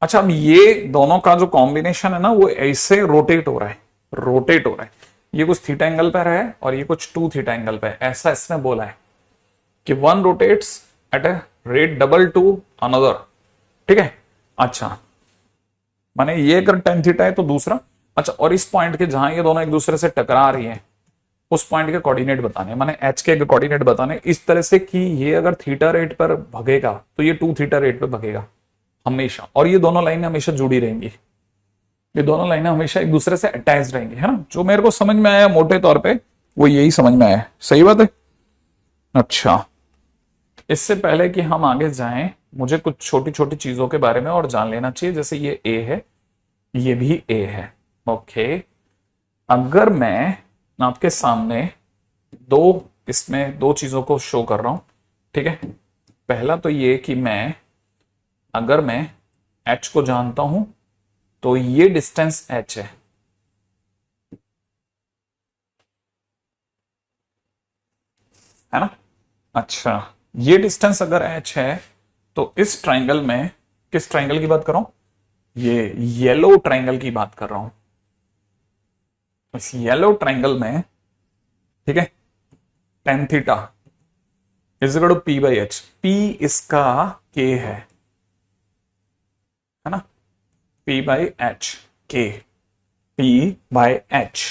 अच्छा अब ये दोनों का जो कॉम्बिनेशन है ना वो ऐसे रोटेट हो रहा है, रोटेट हो रहा है। ये कुछ थीटा एंगल पर है और ये कुछ 2 थीटा एंगल पे है, ऐसा इसने बोला है कि one rotates eight a rate double two another. ठीक है, अच्छा माने ये अगर tan थीटा है तो दूसरा। अच्छा और इस पॉइंट के जहां ये दोनों एक दूसरे से टकरा रही हैं उस पॉइंट के कोऑर्डिनेट बताने, माने एच के कोऑर्डिनेट बताने इस तरह से कि ये अगर थीटा रेट पर भगेगा तो ये 2 थीटा रेट पर भगेगा हमेशा, और ये दोनों लाइनें हमेशा जुड़ी रहेंगी, ये दोनों लाइनें हमेशा एक दूसरे से अटैच रहेंगी, है ना। जो मेरे को समझ में आया मोटे तौर पे वो यही समझ में आया, सही बात है। अच्छा इससे पहले कि हम आगे जाएं मुझे कुछ छोटी छोटी चीजों के बारे में और जान लेना चाहिए। जैसे ये ए है, ये भी ए है। ओके, अगर मैं आपके सामने दो इसमें दो चीजों को शो कर रहा हूं। ठीक है, पहला तो ये कि अगर मैं h को जानता हूं तो ये डिस्टेंस h है ना। अच्छा ये डिस्टेंस अगर h है तो इस ट्राइंगल में, किस ट्राइंगल की बात कर रहा हूं, ये येलो ट्राइंगल की बात कर रहा हूं। इस येलो ट्राइंगल में ठीक है tan theta is equal to P by H, P इसका के है ना, पी बाई एच के, P by H,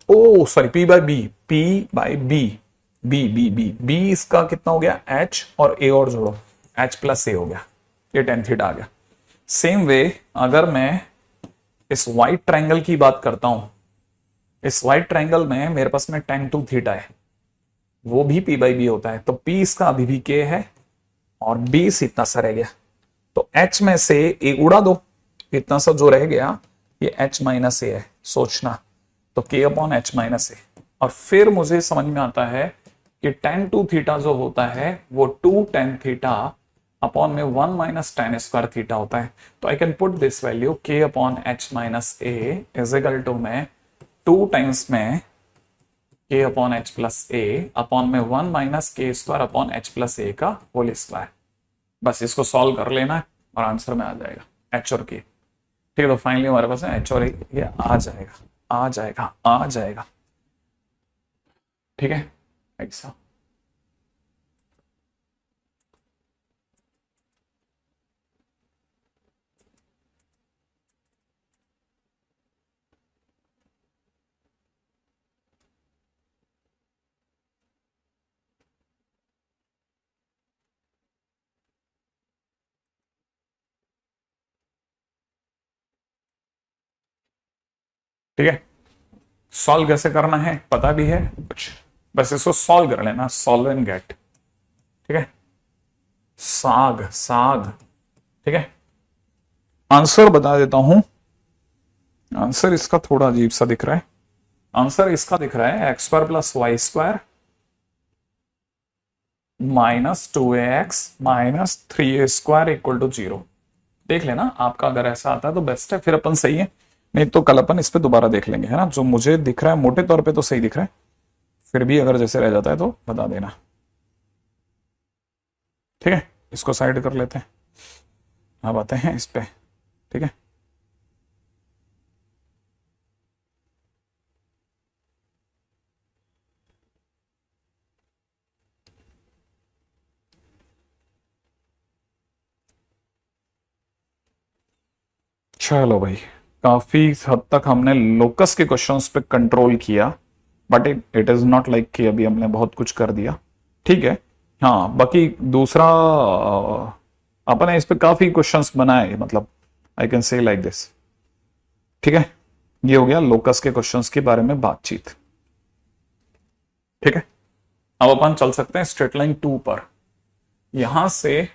oh sorry P by B, P by B, B इसका कितना हो गया एच, और ए और जोड़ो एच प्लस ए हो गया, ये tan थीटा आ गया। सेम वे अगर मैं इस वाइट ट्राइंगल की बात करता हूं, इस वाइट ट्राइंगल में मेरे पास में tan2 थीटा है, वो भी p बाई बी होता है, तो p इसका अभी भी k है और b इतना सा रह गया, तो h में से a उड़ा दो, इतना सा जो रह गया ये h माइनस ए है, सोचना तो k अपॉन एच माइनस ए। और फिर मुझे समझ में आता है कि tan2 थीटा जो होता है वो 2 tan थीटा अपॉन में 1 माइनस tan स्क्वायर थीटा होता है। तो I can put this value k upon H minus A is equal to में 2 टाइम्स में k upon H plus A upon में 1 minus K square upon H plus A का whole square. बस इसको solve कर लेना है और आंसर में आ जाएगा एच और के। ठीक है, तो फाइनली हमारे पास है एच और ए, ये आ जाएगा आ जाएगा आ जाएगा। ठीक है ऐसा। ठीक है, सॉल्व कैसे करना है पता भी है कुछ, बस इसको सॉल्व कर लेना, सॉल्व एंड गेट। ठीक है, साग साग। ठीक है, आंसर बता देता हूं, आंसर इसका थोड़ा अजीब सा दिख रहा है। आंसर इसका दिख रहा है X square plus Y square -2ax-3a² equal to 0। देख लेना आपका अगर ऐसा आता है तो बेस्ट है, फिर अपन सही है, नहीं तो कल अपन इस पे दोबारा देख लेंगे, है ना। जो मुझे दिख रहा है मोटे तौर पे तो सही दिख रहा है, फिर भी अगर जैसे रह जाता है तो बता देना। ठीक है, इसको साइड कर लेते हैं, अब आते हैं इस पे। ठीक है, चलो भाई काफी हद तक हमने लोकस के क्वेश्चंस पे कंट्रोल किया। But it is not like कि अभी हमने बहुत कुछ कर दिया, ठीक है। हाँ, बाकी दूसरा अपन ने इस पे काफी क्वेश्चंस बनाए, मतलब I can say like this, ठीक है। ये हो गया लोकस के क्वेश्चंस के बारे में बातचीत, ठीक है। अब अपन चल सकते हैं स्ट्रेट लाइन 2 पर। यहां से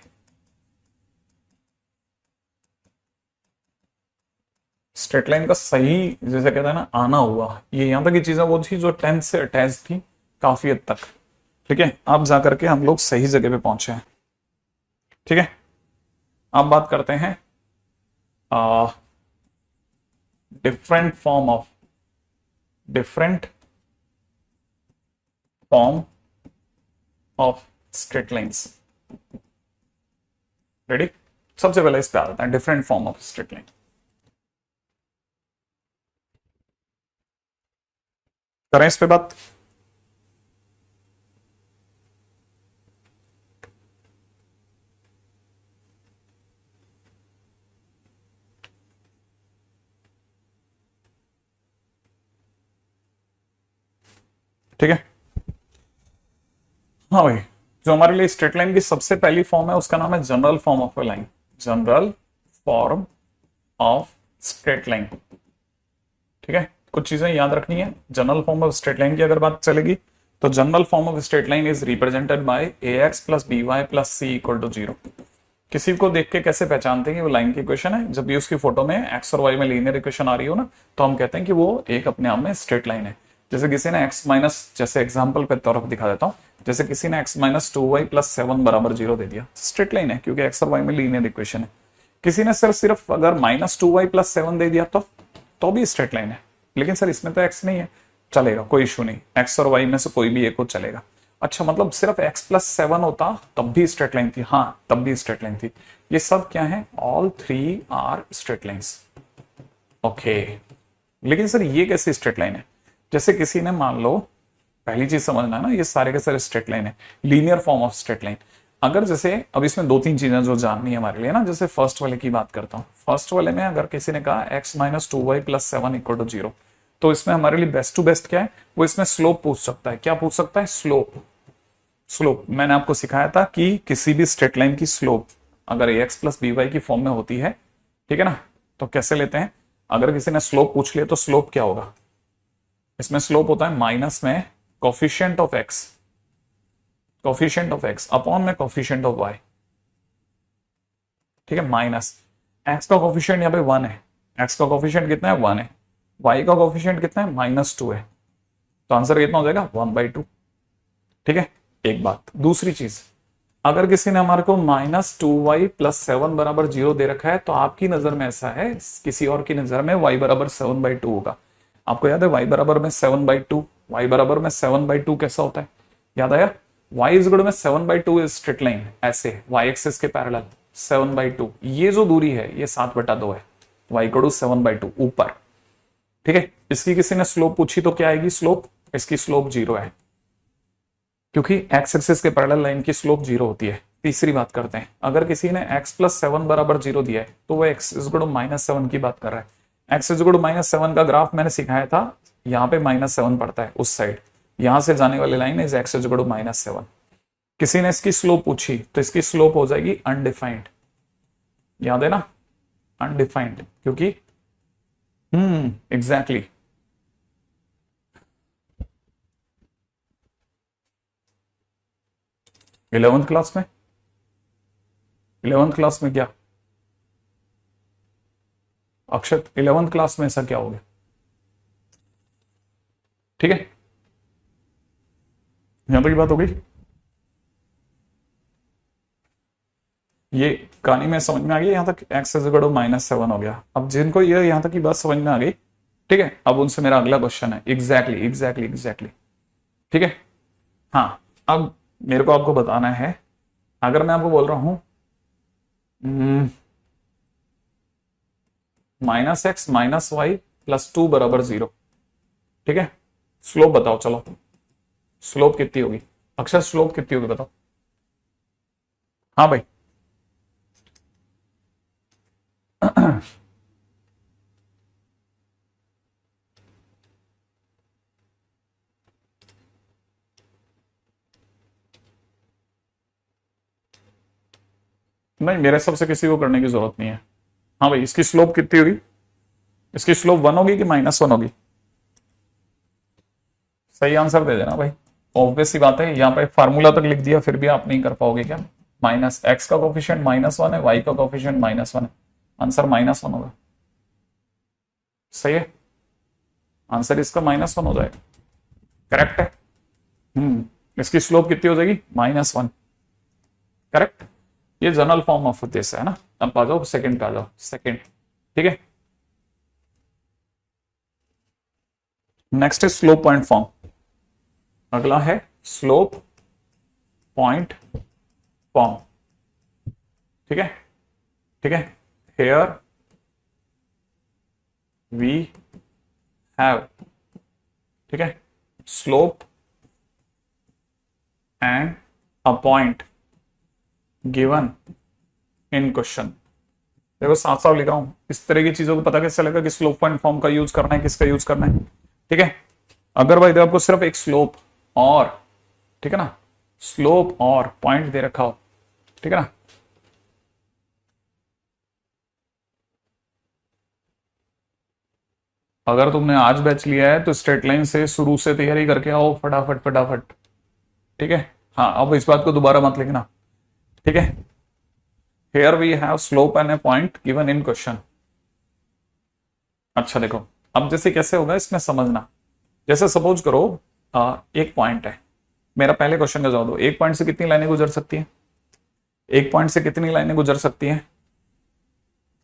स्ट्रेट लाइन का सही, जैसे कहते हैं ना, आना हुआ, ये यहां तक की चीजें वो थी जो 10 से अटैच थी काफी हद तक, ठीक है। अब जाकर के हम लोग सही जगह पे पहुंचे हैं, ठीक है। अब बात करते हैं different form of different form of straight lines. Ready? सबसे पहले इस पे आ जाता है different form of straight line. करें इस पे बात। ठीक है, हाँ भाई, जो हमारे लिए स्ट्रेट लाइन की सबसे पहली फॉर्म है उसका नाम है general form of a line. General form of straight line, ठीक है। कुछ चीजें याद रखनी है general form of straight line की अगर बात चलेगी तो। General form of straight line is represented by A x plus B Y plus C equal to 0। किसी को देख के कैसे पहचानते हैं कि वो लाइन की इक्वेशन है? जब भी उसकी फोटो में एक्स और वाई में लीनियर इक्वेशन आ रही हो ना, तो हम कहते हैं कि वो एक अपने आप में स्ट्रेट लाइन है। जैसे किसी ने एक्स माइनस, जैसे एग्जाम्पल पे तौर पर दिखा देता हूँ, जैसे किसी ने एक्स माइनस 2y प्लस 7 बराबर 0 दे दिया, स्ट्रेट लाइन है क्योंकि एक्स और वाई में लीनियर इक्वेशन है। किसी ने सिर्फ अगर माइनस 2y प्लस 7 दे दिया तो भी स्ट्रेट लाइन है। लेकिन सर इसमें तो एक्स नहीं है, चलेगा, कोई इशू नहीं, एक्स और वाई में से कोई भी एक हो चलेगा। अच्छा, मतलब सिर्फ x प्लस 7 होता तब भी स्ट्रेट लाइन थी? हाँ, तब भी स्ट्रेट लाइन थी। ये सब क्या है? All 3 are straight lines, okay. लेकिन सर ये कैसे स्ट्रेट लाइन है? जैसे किसी ने, मान लो, पहली चीज समझना है ना, ये सारे के सारे स्ट्रेट लाइन है, linear form of straight line. अगर जैसे अब इसमें दो तीन चीजें जो जाननी है हमारे लिए ना, जैसे फर्स्ट वाले की बात करता हूँ। फर्स्ट वाले में अगर किसी ने कहा x minus 2y plus 7 equal to 0, तो इसमें हमारे लिए बेस्ट टू बेस्ट क्या है? वो इसमें स्लोप पूछ सकता है। क्या पूछ सकता है? स्लोप। स्लोप मैंने आपको सिखाया था कि किसी भी स्ट्रेट लाइन की स्लोप अगर ax प्लस बी वाई की फॉर्म में होती है, ठीक है ना, तो कैसे लेते हैं? अगर किसी ने स्लोप पूछ लिया तो स्लोप क्या होगा? इसमें स्लोप होता है माइनस में coefficient of x, coefficient of x upon में कोफिशिएंट ऑफ वाई, ठीक है। माइनस एक्स का कोफिशिएंट यहाँ पे 1 है, एक्स का कोफिशिएंट कितना है? 1 है। वाई का कोफिशिएंट कितना है? -2 है। तो आंसर कितना हो जाएगा? 1/2, ठीक है। एक बात। दूसरी चीज, अगर किसी ने हमारे को -2y प्लस 7 बराबर 0 दे रखा है, तो आपकी नजर में ऐसा है, किसी और की नजर में y बराबर 7/2 होगा। आपको याद है y बराबर में 7/2, y बराबर में 7/2 कैसा होता है? याद आया? y इज इक्वल में 7/2 इज स्ट्रेट लाइन, ऐसे y एक्सिस के पैरेलल 7/2। ये जो दूरी है ये 7/2 है, y इक्वल टू 7/2 ऊपर, ठीक है। इसकी किसी ने स्लोप पूछी तो क्या आएगी स्लोप? इसकी स्लोप 0 है क्योंकि एक्स एक्सिस के पैरेलल लाइन की स्लोप 0 होती है। तीसरी बात करते हैं, अगर किसी ने x प्लस 7 बराबर 0 दिया है तो वो x इज इक्वल टू -7 की बात कर रहा है। x इज इक्वल टू -7 का ग्राफ मैंने सिखाया था, यहाँ पे -7 पड़ता है उस साइड, यहां से जाने वाली line is x is equal to -7। किसी ने इसकी स्लोप पूछी तो इसकी स्लोप हो जाएगी अनडिफाइंड, याद है ना, अनडिफाइंड, क्योंकि एग्जैक्टली इलेवेंथ क्लास में, इलेवेंथ क्लास में क्या अक्षत, इलेवेंथ क्लास में ऐसा क्या हो गया? ठीक है, यहां तक की बात हो गई। ये कहानी में समझ में आ गई यहाँ तक? एक्स इज इक्वल टू -7 हो गया। अब जिनको ये यहाँ तक की बात समझ में आ गई, ठीक है, अब उनसे मेरा अगला क्वेश्चन है एग्जैक्टली एग्जैक्टली एग्जैक्टली, ठीक है। हाँ, अब मेरे को आपको बताना है, अगर मैं आपको बोल रहा हूं -x माइनस वाई प्लस 2 बराबर 0, ठीक है, स्लोप बताओ, चलो स्लोप कितनी होगी? अक्षर स्लोप कितनी होगी बताओ? हाँ भाई नहीं, मेरे हिसाब से किसी को करने की जरूरत नहीं है। हाँ भाई, इसकी स्लोप कितनी होगी? इसकी स्लोप 1 होगी कि -1 होगी? सही आंसर दे देना भाई। ऑब्वियस सी बात है, यहाँ पे फार्मूला तक लिख दिया फिर भी आप नहीं कर पाओगे क्या? -x का कोफिशिएंट -1 है, y का कोफिशिएंट -1 है, आंसर -1 होगा। सही है, आंसर इसका -1 हो जाएगा। करेक्ट है। इसकी स्लोप कितनी हो जाएगी? -1। करेक्ट। ये जनरल फॉर्म ऑफ दिस है ना। अब आ जाओ सेकंड पे, आ जाओ सेकंड। ठीक है, नेक्स्ट है स्लोप पॉइंट फॉर्म। अगला है स्लोप पॉइंट फॉर्म। ठीक है, ठीक है। हेयर वी हैव, ठीक है, slope and a point given in question. देखो साफ साफ लिखा हूं, इस तरह की चीजों को पता कैसे चलेगा कि स्लोप पॉइंट फॉर्म का यूज करना है, किसका यूज करना है। ठीक है, अगर भाई आपको सिर्फ एक स्लोप और, ठीक है ना, स्लोप और पॉइंट दे रखा हो, ठीक है ना, अगर तुमने आज बैच लिया है तो स्ट्रेट लाइन से शुरू से तैयारी करके आओ फटाफट फटाफट। ठीक है, हाँ, अब इस बात को दोबारा मत लिखना। ठीक है, here we have slope and a point given in question. अच्छा देखो, अब जैसे कैसे होगा इसमें समझना। जैसे सपोज करो एक पॉइंट है, मेरा पहले क्वेश्चन का जवाब दो। एक पॉइंट से कितनी लाइनें गुजर सकती हैं? एक पॉइंट से कितनी लाइनें गुजर सकती हैं?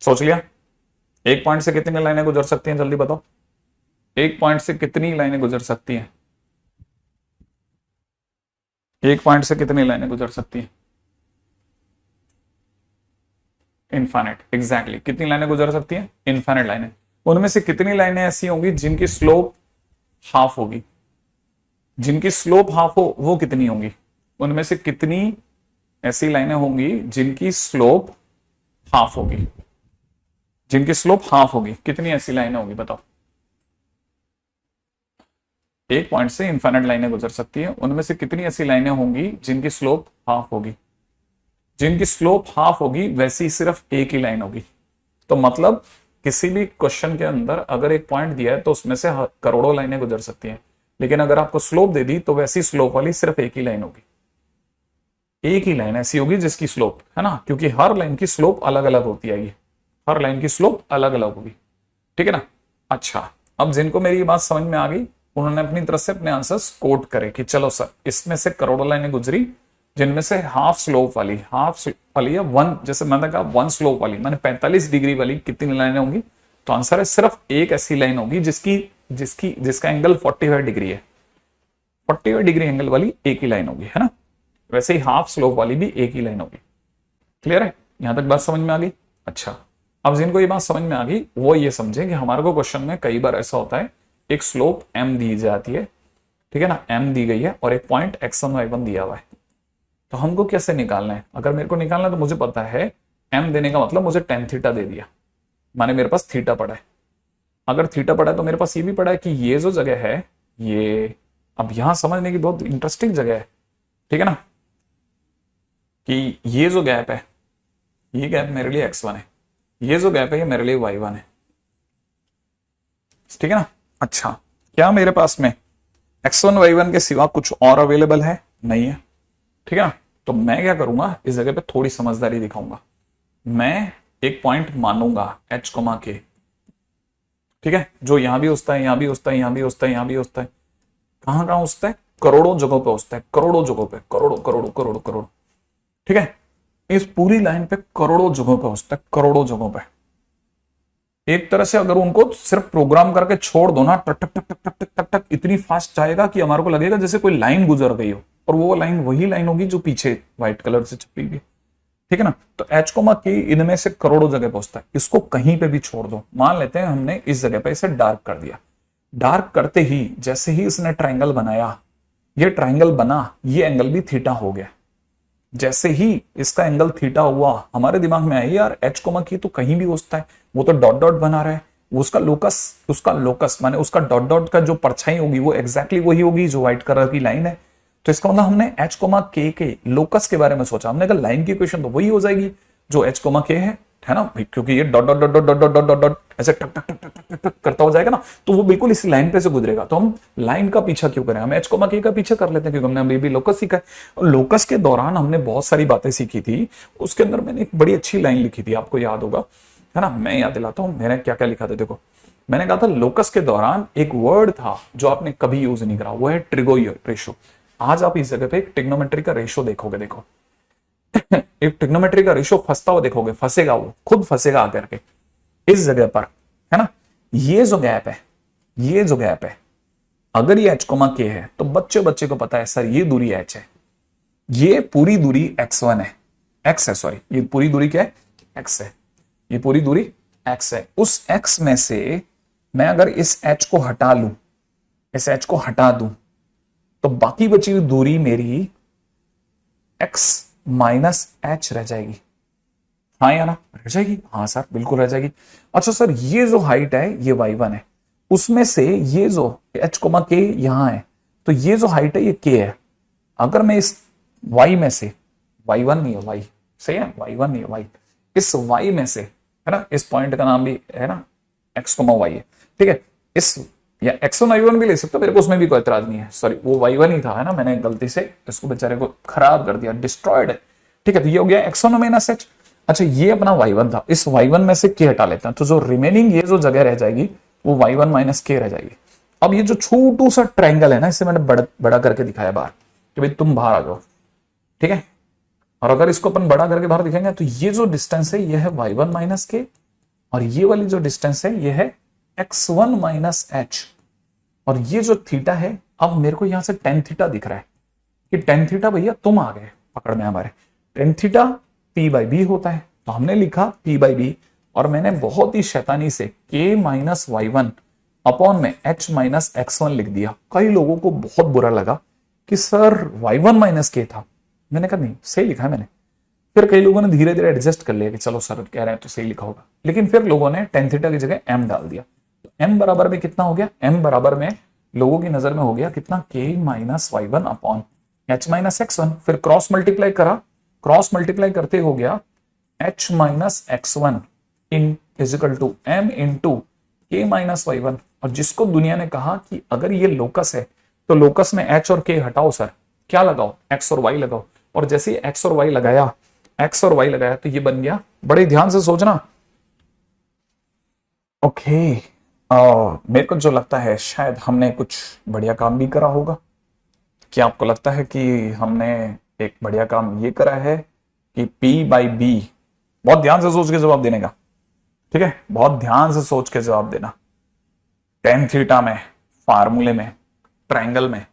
सोच लिया? एक पॉइंट से कितनी लाइनें गुजर सकती हैं, जल्दी बताओ। एक पॉइंट से कितनी लाइनें गुजर सकती हैं? एक पॉइंट से कितनी लाइनें गुजर सकती हैं? इनफाइनाइट। एग्जैक्टली, कितनी लाइनें गुजर सकती हैं? इनफाइनाइट लाइनें। उनमें से कितनी लाइनें ऐसी होंगी जिनकी स्लोप हाफ होगी? जिनकी स्लोप हाफ हो वो कितनी होंगी? उनमें से कितनी ऐसी लाइनें होंगी जिनकी स्लोप हाफ होगी? जिनकी स्लोप हाफ होगी, कितनी ऐसी लाइनें होंगी बताओ। एक पॉइंट से इनफाइनाइट लाइनें गुजर सकती हैं, उनमें से कितनी ऐसी लाइनें होंगी जिनकी स्लोप हाफ होगी? जिनकी स्लोप हाफ होगी वैसी सिर्फ एक ही लाइन होगी। तो मतलब किसी भी क्वेश्चन के अंदर अगर एक पॉइंट दिया है तो उसमें से करोड़ों लाइनें गुजर सकती हैं, लेकिन अगर आपको स्लोप दे दी तो वैसी स्लोप वाली सिर्फ एक ही लाइन होगी। एक ही लाइन ऐसी होगी जिसकी स्लोप, है ना, क्योंकि हर लाइन की स्लोप अलग अलग होती है, हर लाइन की स्लोप अलग अलग होगी। ठीक है ना। अच्छा, अब जिनको मेरी बात समझ में आ गई उन्होंने अपनी तरफ से अपने आंसर्स कोट करे कि चलो सर इसमें से करोड़ों लाइनें गुजरी जिनमें से हाफ स्लोप वाली या वन, जैसे मैंने कहा वन स्लोप वाली मैंने 45 डिग्री वाली कितनी लाइनें होंगी? तो आंसर है सिर्फ एक ऐसी लाइन होगी जिसका एंगल 45 डिग्री है। 45 डिग्री एंगल वाली एक ही लाइन होगी, है ना। वैसे ही हाफ स्लोप वाली भी एक ही लाइन होगी। क्लियर है? यहां तक बात समझ में आ गई? अच्छा, अब जिनको ये बात समझ में आ गई वो ये समझे कि हमारे को क्वेश्चन में कई बार ऐसा होता है, एक स्लोप m दी जाती है, ठीक है ना, m दी गई है और एक पॉइंट x1 y1 दिया हुआ है। तो हमको कैसे निकालना है? अगर मेरे को निकालना है तो मुझे पता है m देने का मतलब मुझे tan थीटा दे दिया, माने मेरे पास थीटा पड़ा है। अगर थीटा पड़ा है तो मेरे पास ये भी पड़ा है कि ये जो जगह है ये, अब यहां समझने की बहुत इंटरेस्टिंग जगह है, ठीक है ना, कि ये जो गैप है ये गैप मेरे लिए x1 है, ये जो गैप है ये मेरे लिए y1 है, ठीक है ना। अच्छा, क्या मेरे पास में x1 y1 के सिवा कुछ और अवेलेबल है? नहीं है, ठीक है ना। तो मैं क्या करूंगा, इस जगह पे थोड़ी समझदारी दिखाऊंगा। मैं एक पॉइंट मानूंगा h, के, ठीक है, जो यहां भी उठता है, यहां भी उठता है, यहां भी उठता है, यहां भी उठता है। कहां कहां उठता है? करोड़ों जगहों पे उठता है, करोड़ों जगहों पे, करोड़ों करोड़ों करोड़ों करोड़, ठीक है। इस पूरी लाइन पे करोड़ों जगहों पे उठता है, करोड़ों जगहों पे। एक तरह से अगर उनको सिर्फ प्रोग्राम करके छोड़ दो ना, टक टक टक टक टक टक टक टक इतनी फास्ट जाएगा कि हमारे को लगेगा जैसे कोई लाइन गुजर गई हो, और वो लाइन वही लाइन होगी जो पीछे व्हाइट कलर से छपी हुई, ठीक है ना। तो h, के इनमें से करोड़ों जगह पहुंचता है, इसको कहीं पे भी छोड़ दो। मान लेते हैं हमने इस जगह पे इसे डार्क कर दिया, डार्क करते ही जैसे ही इसने ट्राइंगल बनाया, ये ट्राइंगल बना, ये एंगल भी थीटा हो गया। जैसे ही इसका एंगल थीटा हुआ, हमारे दिमाग में आया यार h, की तो कहीं भी उठता है, वो तो डॉट डॉट बना रहा है, उसका लोकस माने उसका डॉट डॉट का जो परछाई होगी वो एग्जैक्टली वही होगी जो व्हाइट कलर की लाइन है। तो इसका मतलब हमने h, के लोकस के बारे में सोचा, हमने कहा लाइन की इक्वेशन तो वही हो जाएगी, जो एच कोमा के है ना भाई, क्योंकि ये dot dot dot dot dot dot dot dot ऐसे टक टक टक टक टक टक टक करता हो जाएगा ना, तो वो बिल्कुल इस लाइन पे से गुजरेगा। तो हम लाइन का पीछा क्यों करें, हम एच कोमा के का पीछा कर लेते हैं, क्योंकि हमने अभी भी लोकस सीखा है। और लोकस के दौरान हमने बहुत सारी बातें सीखी थी, उसके अंदर मैंने एक बड़ी अच्छी लाइन लिखी थी, आपको याद होगा, है ना। मैं याद दिलाता हूँ मैंने क्या क्या लिखा था। देखो मैंने कहा था लोकस के दौरान एक वर्ड था जो आपने कभी यूज नहीं करा, वो है ट्रिगो रेशो। आज आप इस जगह पे एक ट्रिग्नोमेट्री का रेशो देखोगे, देखो एक ट्रिग्नोमेट्री का रेशो फंसता हुआ देखोगे, फंसेगा, वो खुद फंसेगा आकर के इस जगह पर, है ना। ये जो गैप है, ये जो गैप है, अगर ये h कोमा k है तो बच्चे बच्चे को पता है सर ये दूरी h है, ये पूरी दूरी x1 है, x है, सॉरी ये पूरी दूरी क्या है, x है, ये पूरी दूरी x है। उस x में से मैं अगर इस h को हटा लूं, इस h को हटा दूं, तो बाकी बची हुई दूरी मेरी x माइनस h रह जाएगी। हाँ या ना, रह जाएगी, हाँ सर बिल्कुल रह जाएगी। अच्छा सर ये जो हाइट है ये y1 है, उसमें से ये जो h कोमा k यहां है, तो ये जो हाइट है ये k है। अगर मैं इस y में से, y1 नहीं है y, सही है, y1 नहीं है y, इस y में से, है ना, इस पॉइंट का नाम भी है ना x कोमा y है, ठीक है। इस या x1 y1 भी ले सकते हो, मेरे को उसमें भी कोई एतराज नहीं है। सॉरी वो y1 ही था, है ना, मैंने गलती से इसको बेचारे को खराब कर दिया, डिस्ट्रॉयड है, ठीक है। तो ये हो गया x1 माइनस h। अच्छा ये अपना y1 था, इस y1 में से k हटा लेते हैं, तो जो रिमेनिंग ये जो जगह रह जाएगी वो y1 माइनस k रह जाएगी। अब ये जो छोटू सा ट्रायंगल है ना, इसे मैंने बड़ा करके दिखाया बाहर कि भाई तुम बाहर आ जाओ, ठीक है। और अगर इसको अपन बड़ा करके बाहर दिखेंगे तो ये जो डिस्टेंस है ये है y1 माइनस k, और ये वाली जो डिस्टेंस है ये है x1 माइनस h, और ये जो थीटा है, अब मेरे को यहां से टेन थीटा दिख रहा है कि टेन थीटा भैया तुम आ गए पकड़ में हमारे, tan theta p by B होता है, तो हमने लिखा p बाई बी, और मैंने बहुत ही शैतानी से k माइनस y1 अपॉन में h माइनस x1 लिख दिया। कई लोगों को बहुत बुरा लगा कि सर y1 माइनस k था, मैंने कहा नहीं सही लिखा है मैंने। फिर कई लोगों ने धीरे धीरे एडजस्ट कर लिया कि चलो सर कह रहे हैं तो सही लिखा होगा, लेकिन फिर लोगों ने टेन थीटा की जगह m डाल दिया। तो m बराबर में कितना हो गया, m बराबर में लोगों की नजर में हो गया कितना, k minus y1 upon h minus x1। फिर क्रॉस मल्टीप्लाई करा, क्रॉस मल्टीप्लाई करते हो गया h माइनस x1 इन equal to m into k minus y1। और जिसको दुनिया ने कहा कि अगर ये लोकस है तो लोकस में h और k हटाओ सर, क्या लगाओ, x और y लगाओ। और जैसे ही x और y लगाया, x और y लगाया तो ये बन गया, बड़े ध्यान से सोचना, ओके। मेरे को जो लगता है शायद हमने कुछ बढ़िया काम भी करा होगा। क्या आपको लगता है कि हमने एक बढ़िया काम ये करा है कि p बाई बी, बहुत ध्यान से सोच के जवाब देने का, ठीक है, बहुत ध्यान से सोच के जवाब देना। टेन थीटा में, फार्मूले में, ट्रायंगल में,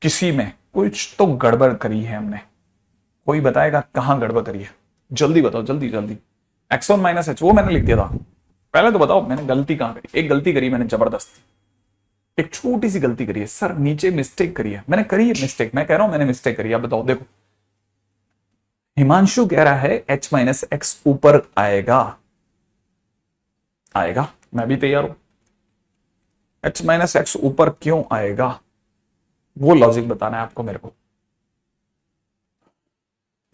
किसी में कुछ तो गड़बड़ करी है हमने। कोई बताएगा कहां गड़बड़ करी है, जल्दी बताओ, जल्दी जल्दी। x1 माइनस h वो मैंने लिख दिया था, पहले तो बताओ मैंने गलती कहां करी। एक गलती करी मैंने जबरदस्त, एक छोटी सी गलती करी है सर, नीचे मिस्टेक करी है मैंने, करी है मिस्टेक, मैं कह रहा हूं मैंने मिस्टेक करी है। बताओ, देखो हिमांशु कह रहा है h माइनस एक्स ऊपर आएगा, आएगा, मैं भी तैयार हूं। h माइनस एक्स ऊपर क्यों आएगा, वो लॉजिक बताना है आपको मेरे को,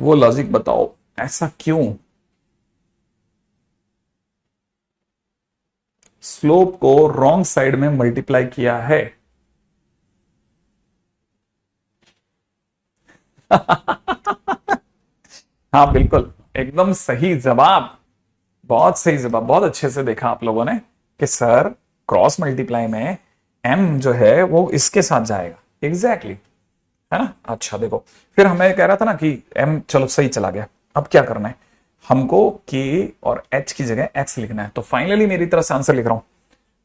वो लॉजिक बताओ, ऐसा क्यों। स्लोप को रॉन्ग साइड में मल्टीप्लाई किया है। हाँ बिल्कुल, एकदम सही जवाब, बहुत सही जवाब, बहुत अच्छे से देखा आप लोगों ने कि सर क्रॉस मल्टीप्लाई में m जो है वो इसके साथ जाएगा, एग्जैक्टली है ना। अच्छा देखो, फिर हमें कह रहा था ना कि m चलो सही चला गया, अब क्या करना है हमको, k और h की जगह x लिखना है। तो फाइनली मेरी तरफ से आंसर लिख रहा हूं,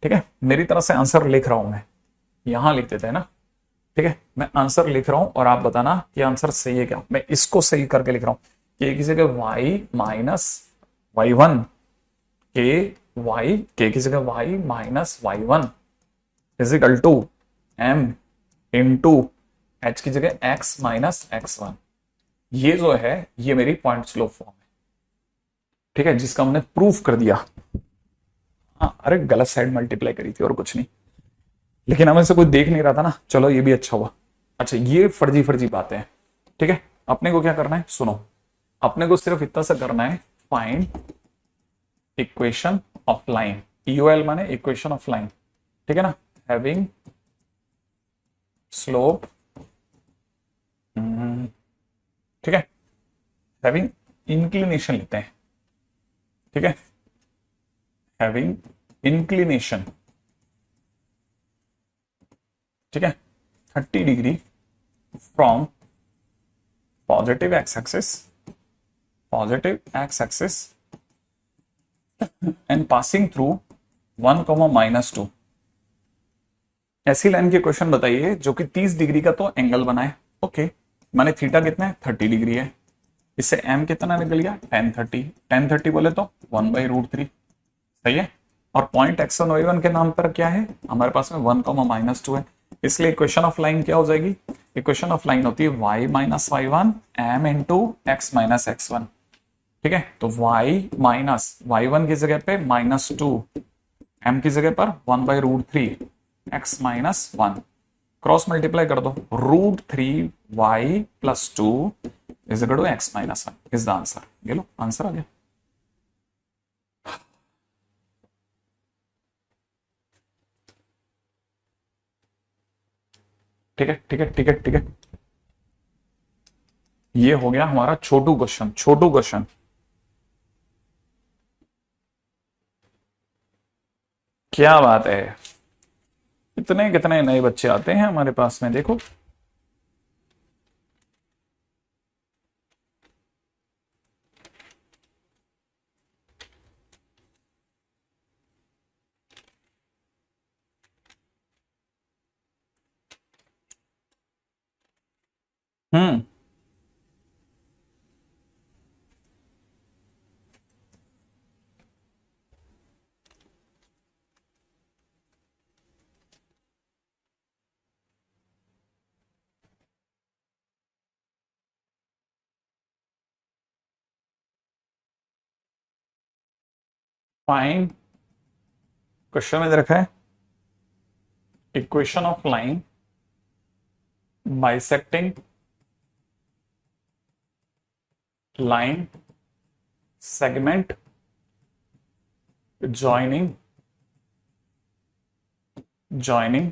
ठीक है, मेरी तरफ से आंसर लिख रहा हूं मैं, यहां लिख देते हैं ना, ठीक है, मैं आंसर लिख रहा हूं और आप बताना कि आंसर सही है क्या। मैं इसको सही करके लिख रहा हूं कि की जगह y माइनस y1, k की जगह y minus y1 is equal to m into h की जगह x माइनस x1। ये जो है ये मेरी पॉइंट स्लोप फॉर्म है, ठीक है, जिसका हमने प्रूफ कर दिया। हाँ अरे गलत साइड मल्टीप्लाई करी थी और कुछ नहीं, लेकिन हमें से कोई देख नहीं रहा था ना, चलो ये भी अच्छा हुआ। अच्छा ये फर्जी फर्जी बातें हैं, ठीक है, अपने को क्या करना है सुनो, अपने को सिर्फ इतना सा करना है, find equation of line, EOL माने इक्वेशन ऑफ लाइन, ठीक है ना, हैविंग स्लोप, ठीक है, हैविंग इंक्लिनेशन लेते हैं, ठीक है, हैविंग इंक्लिनेशन, ठीक है, 30 degree from positive x axis and passing through 1, -2। ऐसी लाइन की क्वेश्चन बताइए जो कि 30 डिग्री का तो एंगल बनाए। ओके, माने थीटा कितना है, 30 डिग्री है। इससे एम कितना निकल गया, tan 30 बोले तो 1/√3, सही है। और पॉइंट x1 y1 के नाम पर क्या है हमारे पास में 1, -2 है। इसलिए इक्वेशन ऑफ लाइन क्या हो जाएगी, इक्वेशन ऑफ लाइन होती है y - y1 m into x - x1, ठीक है। तो y माइनस y1 की जगह पे -2, m की जगह पर 1/√3 x - 1, क्रॉस मल्टीप्लाई कर दो, √3y + 2 is equal to x - 1 is the answer. ये लो आंसर आ गया। ठीक है, ठीक है, ठीक है, ठीक है। ये हो गया हमारा छोटू क्वेश्चन। क्या बात है, इतने कितने नए बच्चे आते हैं हमारे पास में, देखो। हम्म, फाइन, क्वेश्चन में दे रखा है equation of line bisecting line segment joining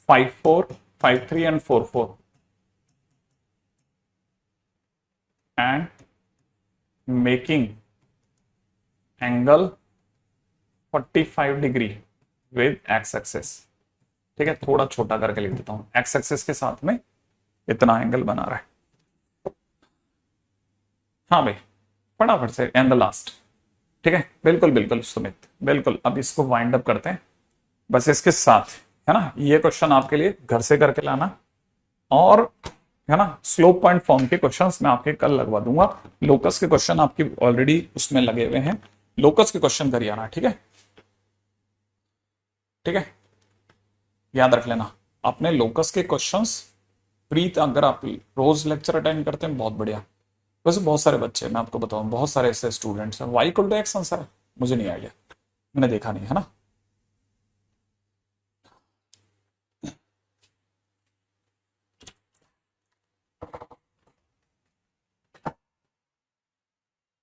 5, 4, 5, 3 and 4, 4 and making angle 45 degree with x axis। ठीक है, थोड़ा छोटा करके लिख देता हूं, x axis के साथ में इतना एंगल बना रहा है। हाँ भाई, फटाफट से एंड द लास्ट, ठीक है, बिल्कुल बिल्कुल सुमित, बिल्कुल। अब इसको वाइंड अप करते हैं बस इसके साथ, है ना। ये क्वेश्चन आपके लिए घर से करके लाना, और है ना स्लोप पॉइंट फॉर्म के क्वेश्चंस मैं आपके कल लगवा दूंगा। लोकस के क्वेश्चन आपकी ऑलरेडी उसमें लगे हुए हैं, लोकस के क्वेश्चन करिए आना, ठीक है, ठीक है। याद रख लेना अपने लोकस के क्वेश्चंस। प्रीत, अगर आप रोज लेक्चर अटेंड करते हैं बहुत बढ़िया। वैसे बहुत सारे बच्चे, मैं आपको बताऊं, बहुत सारे ऐसे स्टूडेंट्स हैं। Y equal to X answer है, मुझे नहीं आइडिया, मैंने देखा नहीं, है ना।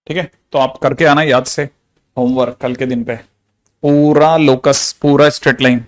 ठीक है, तो आप करके आना याद से होमवर्क कल के दिन पे, पूरा लोकस, पूरा स्ट्रेट लाइन।